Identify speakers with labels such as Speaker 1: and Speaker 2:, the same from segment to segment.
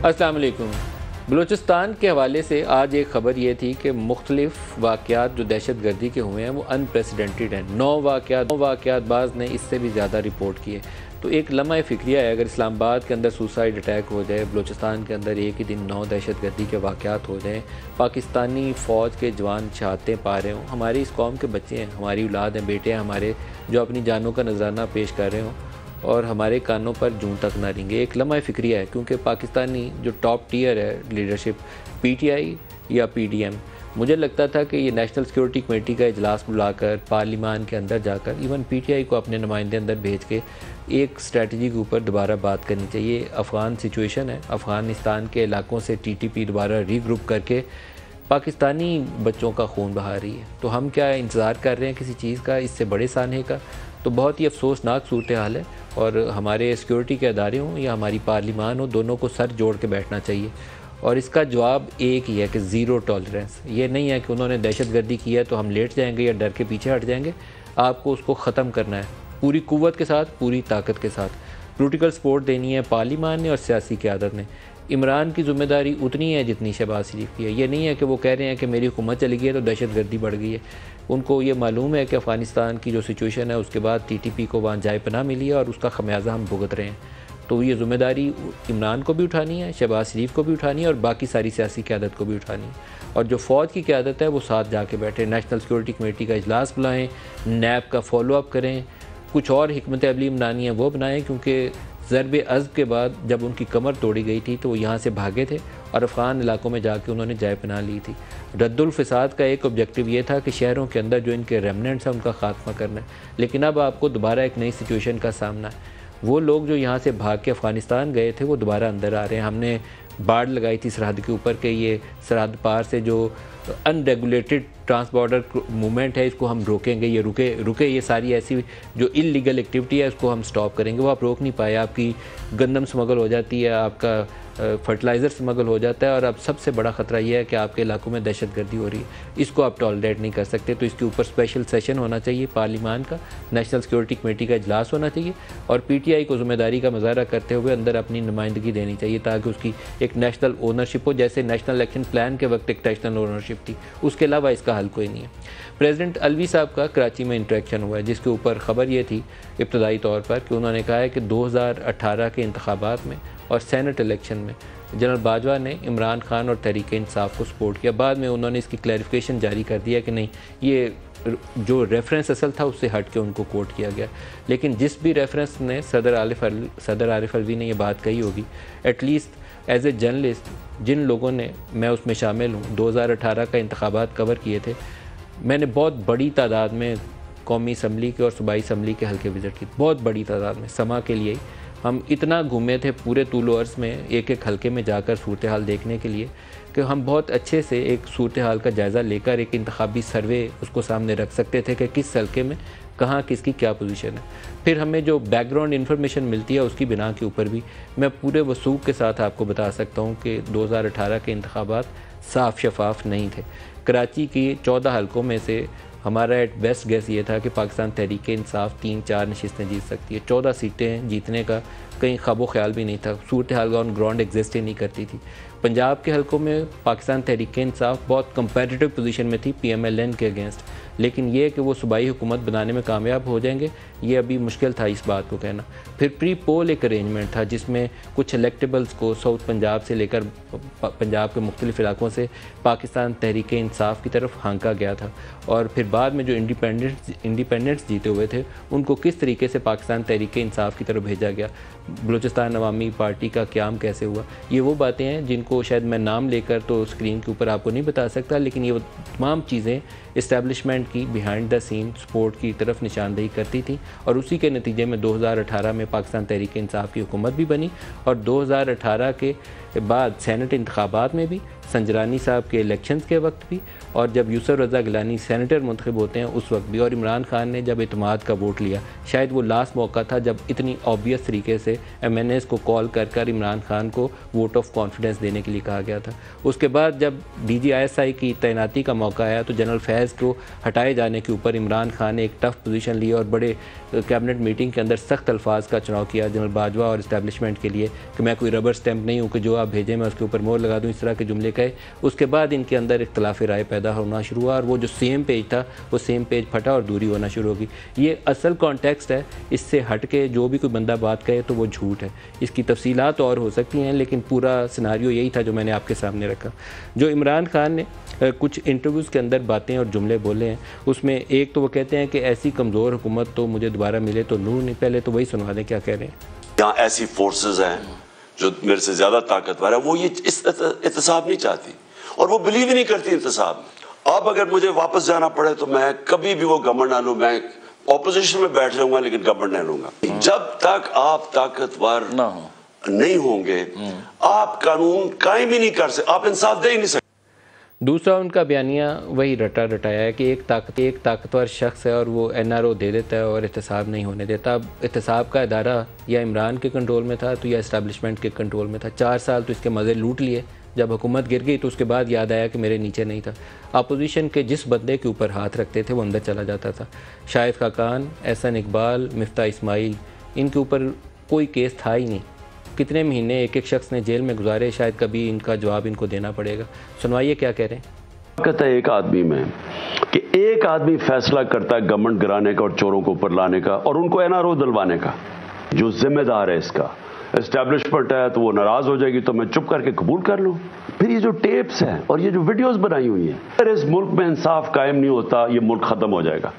Speaker 1: السلام علیکم۔ بلوچستان کے حوالے سے آج ایک خبر یہ تھی کہ مختلف واقعات جو دہشت گردی کے ہوئے ہیں وہ انپریسیڈنٹڈ ہیں۔ 9 واقعات بعض نے اس سے بھی زیادہ رپورٹ کیے۔ تو ایک لمحہ فکریہ ہے، اگر اسلام آباد کے اندر سوسائڈ اٹیک ہو جائے، بلوچستان کے اندر ایک ہی دن 9 دہشت گردی کے واقعات ہو جائیں، پاکستانی فوج کے جوان شہادتیں پا رہے ہوں، ہماری اس قوم کے بچے ہیں، ہماری اولاد ہیں، بیٹے ہیں ہمارے، جو اپنی جانوں کا نذرانہ پیش کر رہے ہوں اور ہمارے کانوں پر جوں تک نہ رنگے۔ ایک لمحہ فکریہ ہے، کیونکہ پاکستانی جو ٹاپ ٹیئر ہے لیڈرشپ، پی ٹی آئی یا پی ڈی ایم، مجھے لگتا تھا کہ یہ نیشنل سیکورٹی کمیٹی کا اجلاس بلا کر پارلیمان کے اندر جا کر ایون پی ٹی آئی کو اپنے نمائندے اندر بھیج کے ایک اسٹریٹجی کے اوپر دوبارہ بات کرنی چاہیے۔ افغان سچویشن ہے، افغانستان کے علاقوں سے ٹی ٹی پی دوبارہ ری گروپ کر کے پاکستانی بچوں کا خون بہا رہی ہے۔ تو ہم کیا انتظار کر رہے ہیں کسی چیز کا، اس سے بڑے سانحے کا؟ تو بہت ہی افسوسناک صورتحال ہے، اور ہمارے سیکورٹی کے ادارے ہوں یا ہماری پارلیمان ہو، دونوں کو سر جوڑ کے بیٹھنا چاہیے، اور اس کا جواب ایک ہی ہے کہ زیرو ٹالرنس۔ یہ نہیں ہے کہ انہوں نے دہشت گردی کی ہے تو ہم لیٹ جائیں گے یا ڈر کے پیچھے ہٹ جائیں گے، آپ کو اس کو ختم کرنا ہے پوری قوت کے ساتھ، پوری طاقت کے ساتھ۔ پولیٹیکل سپورٹ دینی ہے پارلیمان نے اور سیاسی قیادت نے۔ عمران کی ذمہ داری اتنی ہے جتنی شہباز شریف کی ہے۔ یہ نہیں ہے کہ وہ کہہ رہے ہیں کہ میری حکومت چلی گئی ہے تو دہشت گردی بڑھ گئی ہے۔ ان کو یہ معلوم ہے کہ افغانستان کی جو سچویشن ہے اس کے بعد ٹی ٹی پی کو وہاں جائے پناہ ملی ہے اور اس کا خمیازہ ہم بھگت رہے ہیں۔ تو یہ ذمہ داری عمران کو بھی اٹھانی ہے، شہباز شریف کو بھی اٹھانی ہے، اور باقی ساری سیاسی قیادت کو بھی اٹھانی ہے۔ اور جو فوج کی قیادت ہے وہ ساتھ جا کے بیٹھے، نیشنل سیکورٹی کمیٹی کا اجلاس بلائیں، نیب کا فالو اپ کریں، کچھ اور حکمت عملی بنانی ہے وہ بنائیں، کیونکہ ضرب عضب کے بعد جب ان کی کمر توڑی گئی تھی تو وہ یہاں سے بھاگے تھے اور افغان علاقوں میں جا کے انہوں نے جائے پناہ لی تھی۔ رد الفساد کا ایک آبجیکٹیو یہ تھا کہ شہروں کے اندر جو ان کے ریمننٹس ہیں ان کا خاتمہ کرنا ہے، لیکن اب آپ کو دوبارہ ایک نئی سچویشن کا سامنا ہے۔ وہ لوگ جو یہاں سے بھاگ کے افغانستان گئے تھے وہ دوبارہ اندر آ رہے ہیں۔ ہم نے باڑ لگائی تھی سرحد کے اوپر کہ یہ سرحد پار سے جو ان ریگولیٹڈ ٹرانس بارڈر موومنٹ ہے اس کو ہم روکیں گے، یہ رکے یہ ساری ایسی جو انلیگل ایکٹیویٹی ہے اس کو ہم سٹاپ کریں گے۔ وہ آپ روک نہیں پائے، آپ کی گندم سمگل ہو جاتی ہے، آپ کا فرٹیلائزر سمگل ہو جاتا ہے، اور اب سب سے بڑا خطرہ یہ ہے کہ آپ کے علاقوں میں دہشت گردی ہو رہی ہے۔ اس کو آپ ٹالریٹ نہیں کر سکتے، تو اس کے اوپر اسپیشل سیشن ہونا چاہیے پارلیمان کا، نیشنل سیکورٹی کمیٹی کا اجلاس ہونا چاہیے، اور پی ٹی آئی کو ذمہ داری کا مظاہرہ کرتے ہوئے اندر اپنی نمائندگی دینی چاہیے تاکہ اس کی ایک نیشنل اونرشپ ہو، جیسے نیشنل الیکشن پلان کے وقت ایک نیشنل اونرشپ تھی۔ اس کے علاوہ اس کا حل کوئی نہیں ہے۔ پریزیڈنٹ الوی صاحب کا کراچی میں انٹریکشن ہوا ہے، جس کے اوپر خبر یہ تھی ابتدائی طور پر کہ انہوں نے کہا ہے کہ 2018 کے انتخابات میں اور سینٹ الیکشن میں جنرل باجوہ نے عمران خان اور تحریک انصاف کو سپورٹ کیا۔ بعد میں انہوں نے اس کی کلیریفیکیشن جاری کر دیا کہ نہیں، یہ جو ریفرنس اصل تھا اس سے ہٹ کے ان کو کوٹ کیا گیا، لیکن جس بھی ریفرنس نے صدر عارف الوی نے یہ بات کہی ہوگی، at least as a journalist جن لوگوں نے، میں اس میں شامل ہوں، 2018 کا انتخابات کور کیے تھے، میں نے بہت بڑی تعداد میں قومی اسمبلی کے اور صوبائی اسمبلی کے حلقے وزٹ کی، بہت بڑی تعداد میں، سما کے لیے ہی ہم اتنا گھومے تھے پورے طول و عرض میں ایک ایک حلقے میں جا کر صورتحال دیکھنے کے لیے کہ ہم بہت اچھے سے ایک صورتحال کا جائزہ لے کر ایک انتخابی سروے اس کو سامنے رکھ سکتے تھے کہ کس حلقے میں کہاں کس کی کیا پوزیشن ہے۔ پھر ہمیں جو بیک گراؤنڈ انفارمیشن ملتی ہے اس کی بنا کے اوپر بھی میں پورے وثوق کے ساتھ آپ کو بتا سکتا ہوں کہ 2018 کے انتخابات صاف شفاف نہیں تھے۔ کراچی کی 14 حلقوں میں سے ہمارا ایٹ بیسٹ گیس یہ تھا کہ پاکستان تحریک انصاف 3-4 نشستیں جیت سکتی ہے۔ 14 سیٹیں جیتنے کا کہیں خواب و خیال بھی نہیں تھا، صورتحال آن گراؤنڈ ایگزسٹ ہی نہیں کرتی تھی۔ پنجاب کے حلقوں میں پاکستان تحریک انصاف بہت کمپیٹیٹو پوزیشن میں تھی پی ایم ایل این کے اگینسٹ، لیکن یہ کہ وہ صوبائی حکومت بنانے میں کامیاب ہو جائیں گے یہ ابھی مشکل تھا اس بات کو کہنا۔ پھر پری پول ایک ارینجمنٹ تھا جس میں کچھ الیکٹیبلز کو ساؤتھ پنجاب سے لے کر پنجاب کے مختلف علاقوں سے پاکستان تحریک انصاف کی طرف ہانکا گیا تھا، اور پھر بعد میں جو انڈیپینڈنٹس جیتے ہوئے تھے ان کو کس طریقے سے پاکستان تحریک انصاف کی طرف بھیجا گیا، بلوچستان عوامی پارٹی کا قیام کیسے ہوا، یہ وہ باتیں ہیں جن کو شاید میں نام لے کر تو اسکرین کے اوپر آپ کو نہیں بتا سکتا، لیکن یہ تمام چیزیں اسٹیبلشمنٹ کی بیہائنڈ دا سین سپورٹ کی طرف نشاندہی کرتی تھی، اور اسی کے نتیجے میں 2018 میں پاکستان تحریک انصاف کی حکومت بھی بنی، اور 2018 کے بعد سینٹ انتخابات میں بھی سنجرانی صاحب کے الیکشنز کے وقت بھی اور جب یوسف رضا گیلانی سینیٹر منتخب ہوتے ہیں اس وقت بھی، اور عمران خان نے جب اعتماد کا ووٹ لیا، شاید وہ لاسٹ موقع تھا جب اتنی آبویس طریقے سے ایم این ایز کو کال کر عمران خان کو ووٹ آف کانفیڈنس دینے کے لیے کہا گیا تھا۔ اس کے بعد جب D G I S I کی تعیناتی کا موقع آیا تو جنرل فیض کو ہٹائے جانے کے اوپر عمران خان نے ایک ٹف پوزیشن لی اور بڑے کیبنٹ میٹنگ کے اندر سخت الفاظ کا چناؤ کیا جنرل باجوہ اور اسٹیبلشمنٹ کے لیے کہ میں کوئی ربر سٹیمپ نہیں ہوں کہ جو آپ بھیجیں میں اس کے اوپر مہر لگا دوں، اس طرح کے جملے کہے۔ اس کے بعد ان کے اندر اختلاف رائے پیدا ہونا شروع ہوا اور وہ جو سیم پیج تھا وہ سیم پیج پھٹا اور دوری ہونا شروع ہوگی۔ یہ اصل کانٹیکسٹ ہے، اس سے ہٹ کے جو بھی کوئی بندہ بات کہے تو وہ جھوٹ ہے۔ اس کی تفصیلات اور ہو سکتی ہیں لیکن پورا سیناریو یہی تھا جو میں نے آپ کے سامنے رکھا۔ جو عمران خان نے کچھ انٹرویوز کے اندر باتیں اور جملے بولے ہیں، اس میں ایک تو وہ کہتے ہیں کہ ایسی کمزور حکومت تو مجھے دوبارہ ملے تو نور نہیں۔ پہلے تو وہی سنوا دیں کیا کہہ رہے ہیں۔
Speaker 2: یہاں ایسی فورسز ہیں جو میرے سے زیادہ طاقتور ہے، وہ یہ احتساب نہیں چاہتی اور وہ بلیو ہی نہیں کرتی احتساب میں۔ اب اگر مجھے واپس جانا پڑے تو میں کبھی بھی وہ گورنمنٹ نہ لوں، میں اپوزیشن میں بیٹھ جاؤں گا لیکن گورنمنٹ نہیں لوں گا۔ جب تک آپ طاقتور نہیں ہوں گے آپ قانون قائم ہی نہیں کر سکتے، آپ انصاف دے ہی نہیں سکتے۔
Speaker 1: دوسرا ان کا بیانیہ وہی رٹا رٹایا ہے کہ ایک طاقتور شخص ہے اور وہ این آر او دے دیتا ہے اور احتساب نہیں ہونے دیتا۔ اب احتساب کا ادارہ یا عمران کے کنٹرول میں تھا تو یا اسٹیبلشمنٹ کے کنٹرول میں تھا۔ 4 سال تو اس کے مزے لوٹ لیے، جب حکومت گر گئی تو اس کے بعد یاد آیا کہ میرے نیچے نہیں تھا۔ اپوزیشن کے جس بندے کے اوپر ہاتھ رکھتے تھے وہ اندر چلا جاتا تھا۔ شاہد خاقان، احسن اقبال، مفتاح اسماعیل، ان کے اوپر کوئی کیس تھا ہی نہیں۔ کتنے مہینے ایک ایک شخص نے جیل میں گزارے، شاید کبھی ان کا جواب ان کو دینا پڑے گا۔ سنوائیے کیا کہہ رہے ہیں۔
Speaker 3: کہتا ہے ایک آدمی میں کہ ایک آدمی فیصلہ کرتا ہے گورنمنٹ گرانے کا اور چوروں کو اوپر لانے کا اور ان کو این آر او دلوانے کا، جو ذمہ دار ہے اس کا۔ اسٹیبلشمنٹ ہے تو وہ ناراض ہو جائے گی تو میں چپ کر کے قبول کر لوں۔ پھر یہ جو ٹیپس ہیں اور یہ جو ویڈیوز بنائی ہوئی ہیں، اگر اس ملک میں انصاف قائم نہیں ہوتا یہ ملک ختم ہو جائے گا۔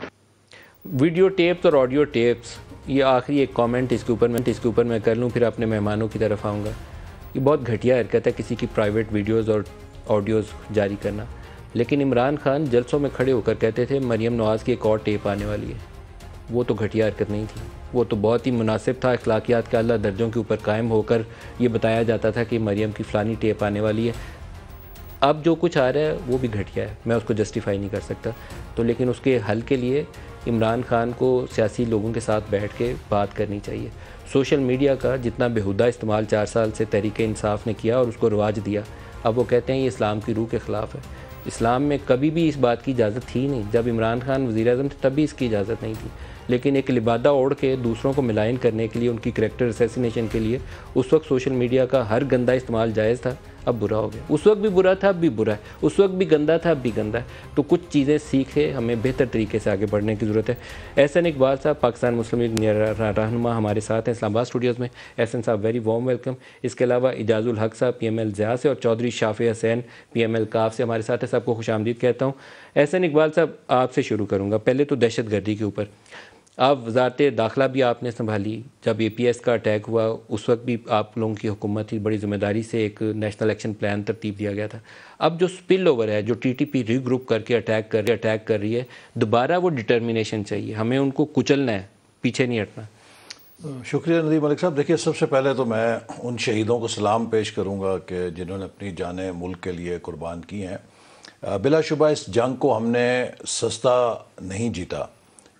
Speaker 1: ویڈیو ٹیپس اور آڈیو ٹیپس، یہ آخری ایک کامنٹ اس کے اوپر میں کر لوں پھر اپنے مہمانوں کی طرف آؤں گا۔ یہ بہت گھٹیا حرکت ہے کسی کی پرائیویٹ ویڈیوز اور آڈیوز جاری کرنا، لیکن عمران خان جلسوں میں کھڑے ہو کر کہتے تھے مریم نواز کی ایک اور ٹیپ آنے والی ہے۔ وہ تو گھٹیا حرکت نہیں تھی، وہ تو بہت ہی مناسب تھا۔ اخلاقیات کے اعلیٰ درجوں کے اوپر قائم ہو کر یہ بتایا جاتا تھا کہ مریم کی فلانی ٹیپ آنے والی ہے۔ اب جو کچھ آ رہا ہے وہ بھی گھٹیا ہے، میں اس کو جسٹیفائی نہیں کر سکتا۔ تو لیکن اس کے حل کے لیے عمران خان کو سیاسی لوگوں کے ساتھ بیٹھ کے بات کرنی چاہیے۔ سوشل میڈیا کا جتنا بیہودہ استعمال 4 سال سے تحریک انصاف نے کیا اور اس کو رواج دیا، اب وہ کہتے ہیں یہ اسلام کی روح کے خلاف ہے۔ اسلام میں کبھی بھی اس بات کی اجازت تھی نہیں، جب عمران خان وزیر اعظم تھے تب بھی اس کی اجازت نہیں تھی، لیکن ایک لبادہ اوڑھ کے دوسروں کو ملائن کرنے کے لیے، ان کی کریکٹر اسیسینیشن کے لیے اس وقت سوشل میڈیا کا ہر گندہ استعمال جائز تھا، اب برا ہو گیا۔ اس وقت بھی برا تھا اب بھی برا ہے، اس وقت بھی گندا تھا اب بھی گندا ہے۔ تو کچھ چیزیں سیکھے، ہمیں بہتر طریقے سے آگے بڑھنے کی ضرورت ہے۔ احسن اقبال صاحب پاکستان مسلم لیگ رہنما ہمارے ساتھ ہیں اسلام آباد اسٹوڈیوز میں۔ احسن صاحب ویری وارم ویلکم۔ اس کے علاوہ اعجاز الحق صاحب پی ایم ایل ضیاء سے اور چودھری شافع حسین پی ایم ایل کاف سے ہمارے ساتھ ہیں، سب کو خوش آمدید کہتا ہوں۔ احسن اقبال صاحب آپ سے شروع کروں گا، پہلے تو دہشت گردی کے اوپر۔ آپ وزارت داخلہ بھی آپ نے سنبھالی، جب اے پی ایس کا اٹیک ہوا اس وقت بھی آپ لوگوں کی حکومت تھی، بڑی ذمہ داری سے ایک نیشنل ایکشن پلان ترتیب دیا گیا تھا۔ اب جو سپل اوور ہے، جو ٹی ٹی پی ری گروپ کر کے اٹیک کر رہی ہے، دوبارہ وہ ڈٹرمینیشن چاہیے، ہمیں ان کو کچلنا ہے، پیچھے نہیں ہٹنا۔
Speaker 4: شکریہ ندیم ملک صاحب۔ دیکھیے سب سے پہلے تو میں ان شہیدوں کو سلام پیش کروں گا کہ جنہوں نے اپنی جانیں ملک کے لیے قربان کی ہیں۔ بلا شبہ اس جنگ کو ہم نے سستا نہیں جیتا،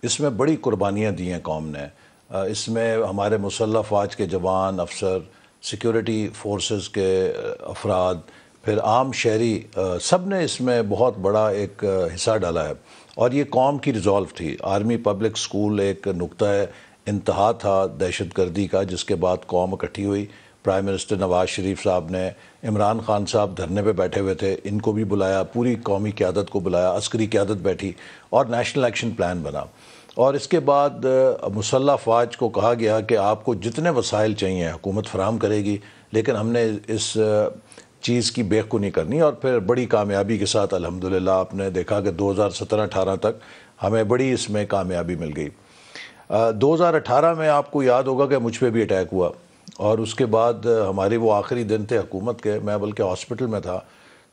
Speaker 4: اس میں بڑی قربانیاں دی ہیں قوم نے۔ اس میں ہمارے مسلح فوج کے جوان، افسر، سیکیورٹی فورسز کے افراد، پھر عام شہری، سب نے اس میں بہت بڑا ایک حصہ ڈالا ہے اور یہ قوم کی ریزولو تھی۔ آرمی پبلک سکول ایک نقطہ انتہا تھا دہشت گردی کا، جس کے بعد قوم اکٹھی ہوئی۔ پرائم منسٹر نواز شریف صاحب نے عمران خان صاحب دھرنے پہ بیٹھے ہوئے تھے، ان کو بھی بلایا، پوری قومی قیادت کو بلایا، عسکری قیادت بیٹھی اور نیشنل ایکشن پلان بنا۔ اور اس کے بعد مسلح فوج کو کہا گیا کہ آپ کو جتنے وسائل چاہیے حکومت فراہم کرے گی، لیکن ہم نے اس چیز کی بیخ نہیں کرنی۔ اور پھر بڑی کامیابی کے ساتھ الحمدللہ آپ نے دیکھا کہ 2017-18 تک ہمیں بڑی اس میں کامیابی مل گئی۔ 2018 میں آپ کو یاد ہوگا کہ مجھ پہ بھی اٹیک ہوا اور اس کے بعد ہمارے وہ آخری دن تھے حکومت کے، میں بلکہ ہاسپٹل میں تھا،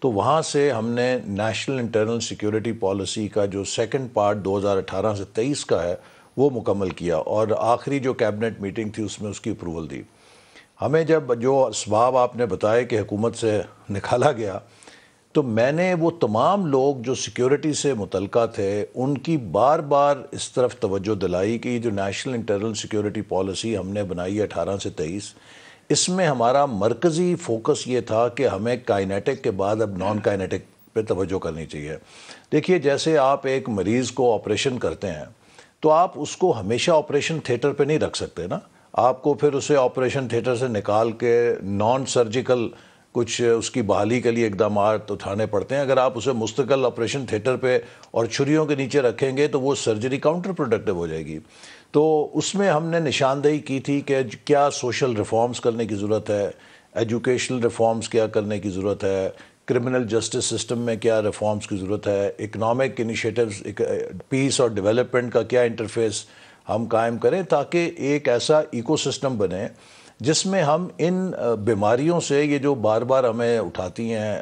Speaker 4: تو وہاں سے ہم نے نیشنل انٹرنل سیکیورٹی پالیسی کا جو سیکنڈ پارٹ 2018 سے 23 کا ہے وہ مکمل کیا اور آخری جو کیبنٹ میٹنگ تھی اس میں اس کی اپروول دی۔ ہمیں جب جو اسباب آپ نے بتائے کہ حکومت سے نکالا گیا، تو میں نے وہ تمام لوگ جو سیکیورٹی سے متعلقہ تھے ان کی بار بار اس طرف توجہ دلائی کہ یہ جو نیشنل انٹرنل سیکیورٹی پالیسی ہم نے بنائی ہے 18 سے 23، اس میں ہمارا مرکزی فوکس یہ تھا کہ ہمیں کائنیٹک کے بعد اب نان کائنیٹک پہ توجہ کرنی چاہیے۔ دیکھیے جیسے آپ ایک مریض کو آپریشن کرتے ہیں تو آپ اس کو ہمیشہ آپریشن تھیٹر پہ نہیں رکھ سکتے نا، آپ کو پھر اسے آپریشن تھیٹر سے نکال کے نان سرجیکل کچھ اس کی بحالی کے لیے اقدامات اٹھانے پڑتے ہیں۔ اگر آپ اسے مستقل آپریشن تھیٹر پہ اور چھریوں کے نیچے رکھیں گے تو وہ سرجری کاؤنٹر پروڈکٹیو ہو جائے گی۔ تو اس میں ہم نے نشاندہی کی تھی کہ کیا سوشل ریفارمز کرنے کی ضرورت ہے، ایجوکیشنل ریفارمز کیا کرنے کی ضرورت ہے، کرمنل جسٹس سسٹم میں کیا ریفارمز کی ضرورت ہے، اکنامک انیشیٹوز، پیس اور ڈیولپمنٹ کا کیا انٹرفیس ہم قائم کریں تاکہ ایک ایسا ایکو سسٹم بنے جس میں ہم ان بیماریوں سے یہ جو بار بار ہمیں اٹھاتی ہیں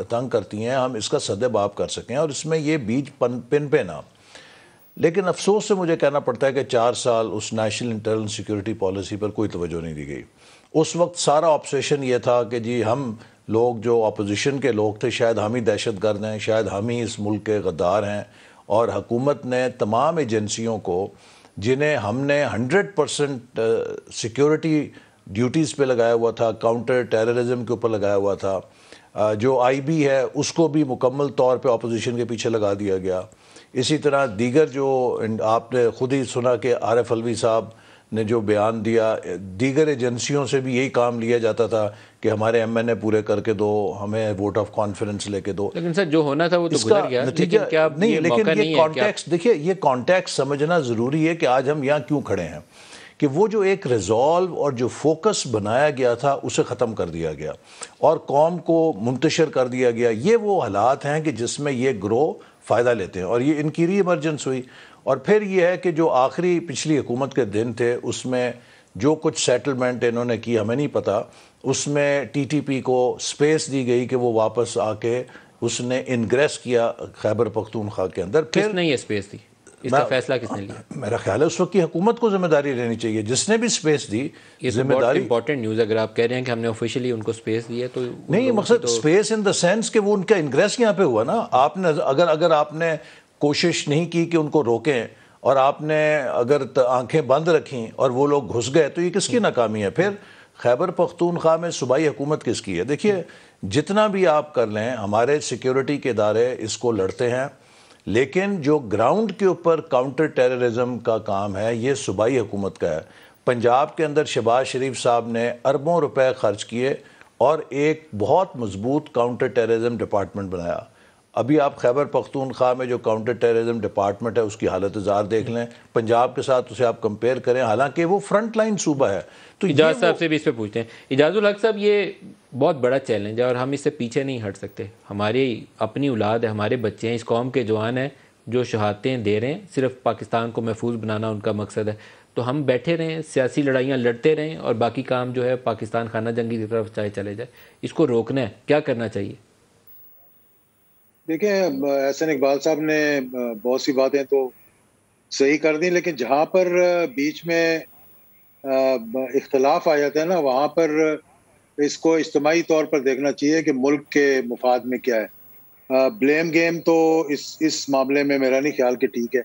Speaker 4: تنگ کرتی ہیں ہم اس کا سدباب کر سکیں اور اس میں یہ بیج پن پہ نہ۔ لیکن افسوس سے مجھے کہنا پڑتا ہے کہ 4 سال اس نیشنل انٹرنل سیکیورٹی پالیسی پر کوئی توجہ نہیں دی گئی۔ اس وقت سارا آپسیشن یہ تھا کہ جی ہم لوگ جو اپوزیشن کے لوگ تھے شاید ہم ہی دہشت گرد ہیں، شاید ہم ہی اس ملک کے غدار ہیں، اور حکومت نے تمام ایجنسیوں کو جنہیں ہم نے 100% سیکیورٹی ڈیوٹیز پہ لگایا ہوا تھا، کاؤنٹر ٹیررزم کے اوپر لگایا ہوا تھا، جو آئی بی ہے اس کو بھی مکمل طور پہ اپوزیشن کے پیچھے لگا دیا گیا۔ اسی طرح دیگر جو آپ نے خود ہی سنا کہ عارف علوی صاحب نے جو بیان دیا، دیگر ایجنسیوں سے بھی یہی کام لیا جاتا تھا کہ ہمارے ایم این اے پورے کر کے دو، ہمیں ووٹ آف کانفیڈنس لے کے دو۔
Speaker 1: لیکن سر جو ہونا تھا وہ تو گزر گیا،
Speaker 4: لیکن کیا نہیں، لیکن یہ کانٹیکسٹ دیکھیے، یہ کانٹیکسٹ سمجھنا ضروری ہے کہ آج ہم یہاں کیوں کھڑے ہیں، کہ وہ جو ایک ریزالو اور جو فوکس بنایا گیا تھا اسے ختم کر دیا گیا اور قوم کو منتشر کر دیا گیا۔ یہ وہ حالات ہیں کہ جس میں یہ گروہ فائدہ لیتے ہیں، اور یہ ان کی ری ایمرجنس ہوئی۔ اور پھر یہ ہے کہ جو آخری پچھلی حکومت کے دن تھے اس میں جو کچھ سیٹلمنٹ انہوں نے کی ہمیں نہیں پتہ، اس میں ٹی ٹی پی کو سپیس دی گئی کہ وہ واپس آ کے اس نے انگریس کیا خیبر پختونخوا کے اندر۔
Speaker 1: کس نے یہ سپیس دی؟ اس کا فیصلہ کس نے لیا؟
Speaker 4: میرا خیال ہے اس وقت کی حکومت کو ذمہ داری لینی چاہیے، جس نے بھی سپیس دی ذمہ داری۔
Speaker 1: امپورٹنٹ نیوز اگر آپ کہہ رہے ہیں کہ ہم نے آفیشیلی ان کو سپیس دی ہے تو
Speaker 4: نہیں، مقصد سپیس ان دا سینس کہ وہ ان کا انگریس یہاں پہ ہوا نا۔ آپ نے اگر آپ نے کوشش نہیں کی کہ ان کو روکیں اور آپ نے اگر آنکھیں بند رکھیں اور وہ لوگ گھس گئے تو یہ کس کی ناکامی ہے؟ پھر خیبر پختونخوا میں صوبائی حکومت کس کی ہے؟ دیکھیے جتنا بھی آپ کر لیں، ہمارے سیکیورٹی کے ادارے اس کو لڑتے ہیں، لیکن جو گراؤنڈ کے اوپر کاؤنٹر ٹیررزم کا کام ہے یہ صوبائی حکومت کا ہے۔ پنجاب کے اندر شہباز شریف صاحب نے اربوں روپے خرچ کیے اور ایک بہت مضبوط کاؤنٹر ٹیررزم ڈپارٹمنٹ بنایا۔ ابھی آپ خیبر پختونخوا میں جو کاؤنٹر ٹیررزم ڈپارٹمنٹ ہے اس کی حالت زار دیکھ لیں، پنجاب کے ساتھ اسے آپ کمپیئر کریں، حالانکہ وہ فرنٹ لائن صوبہ ہے۔ تو
Speaker 1: اجاز صاحب سے بھی اس پہ پوچھتے ہیں۔ اجاز الحق صاحب، یہ بہت بڑا چیلنج ہے اور ہم اس سے پیچھے نہیں ہٹ سکتے۔ ہماری اپنی اولاد ہے، ہمارے بچے ہیں، اس قوم کے جوان ہیں جو شہادتیں دے رہے ہیں، صرف پاکستان کو محفوظ بنانا ان کا مقصد ہے۔ تو ہم بیٹھے رہیں، سیاسی لڑائیاں لڑتے رہیں اور باقی کام جو ہے پاکستان خانہ جنگی کی طرف چاہے چلے جائے، اس کو روکنا ہے، کیا کرنا چاہیے؟
Speaker 5: دیکھیں، احسن اقبال صاحب نے بہت سی باتیں تو صحیح کر دیں، لیکن جہاں پر بیچ میں اختلاف آ جاتا ہے نا، وہاں پر اس کو اجتماعی طور پر دیکھنا چاہیے کہ ملک کے مفاد میں کیا ہے۔ بلیم گیم تو اس معاملے میں میرا نہیں خیال کہ ٹھیک ہے۔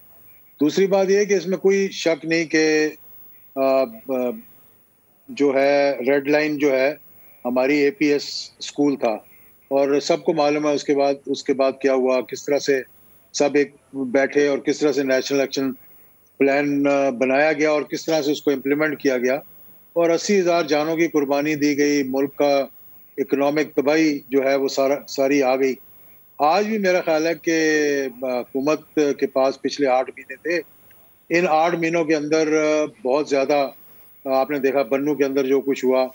Speaker 5: دوسری بات یہ ہے کہ اس میں کوئی شک نہیں کہ جو ہے ریڈ لائن جو ہے ہماری اے پی ایس اسکول تھا، اور سب کو معلوم ہے اس کے بعد کیا ہوا، کس طرح سے سب ایک بیٹھے اور کس طرح سے نیشنل ایکشن پلان بنایا گیا اور کس طرح سے اس کو امپلیمنٹ کیا گیا، اور 80,000 جانوں کی قربانی دی گئی، ملک کا اکنامک تباہی جو ہے وہ ساری آ گئی۔ آج بھی میرا خیال ہے کہ حکومت کے پاس پچھلے 8 مہینے تھے، ان 8 مہینوں کے اندر بہت زیادہ آپ نے دیکھا بنو کے اندر جو کچھ ہوا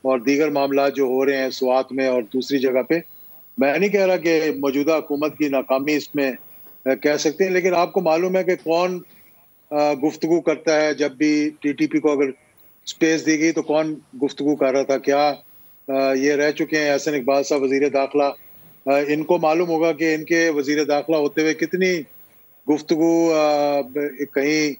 Speaker 5: اور دیگر معاملات جو ہو رہے ہیں سوات میں اور دوسری جگہ پہ۔ میں نہیں کہہ رہا کہ موجودہ حکومت کی ناکامی اس میں کہہ سکتے ہیں، لیکن آپ کو معلوم ہے کہ کون گفتگو کرتا ہے۔ جب بھی ٹی ٹی پی کو اگر سپیس دی گئی تو کون گفتگو کر رہا تھا؟ کیا یہ رہ چکے ہیں احسن اقبال صاحب وزیر داخلہ، ان کو معلوم ہوگا کہ ان کے وزیر داخلہ ہوتے ہوئے کتنی گفتگو کہیں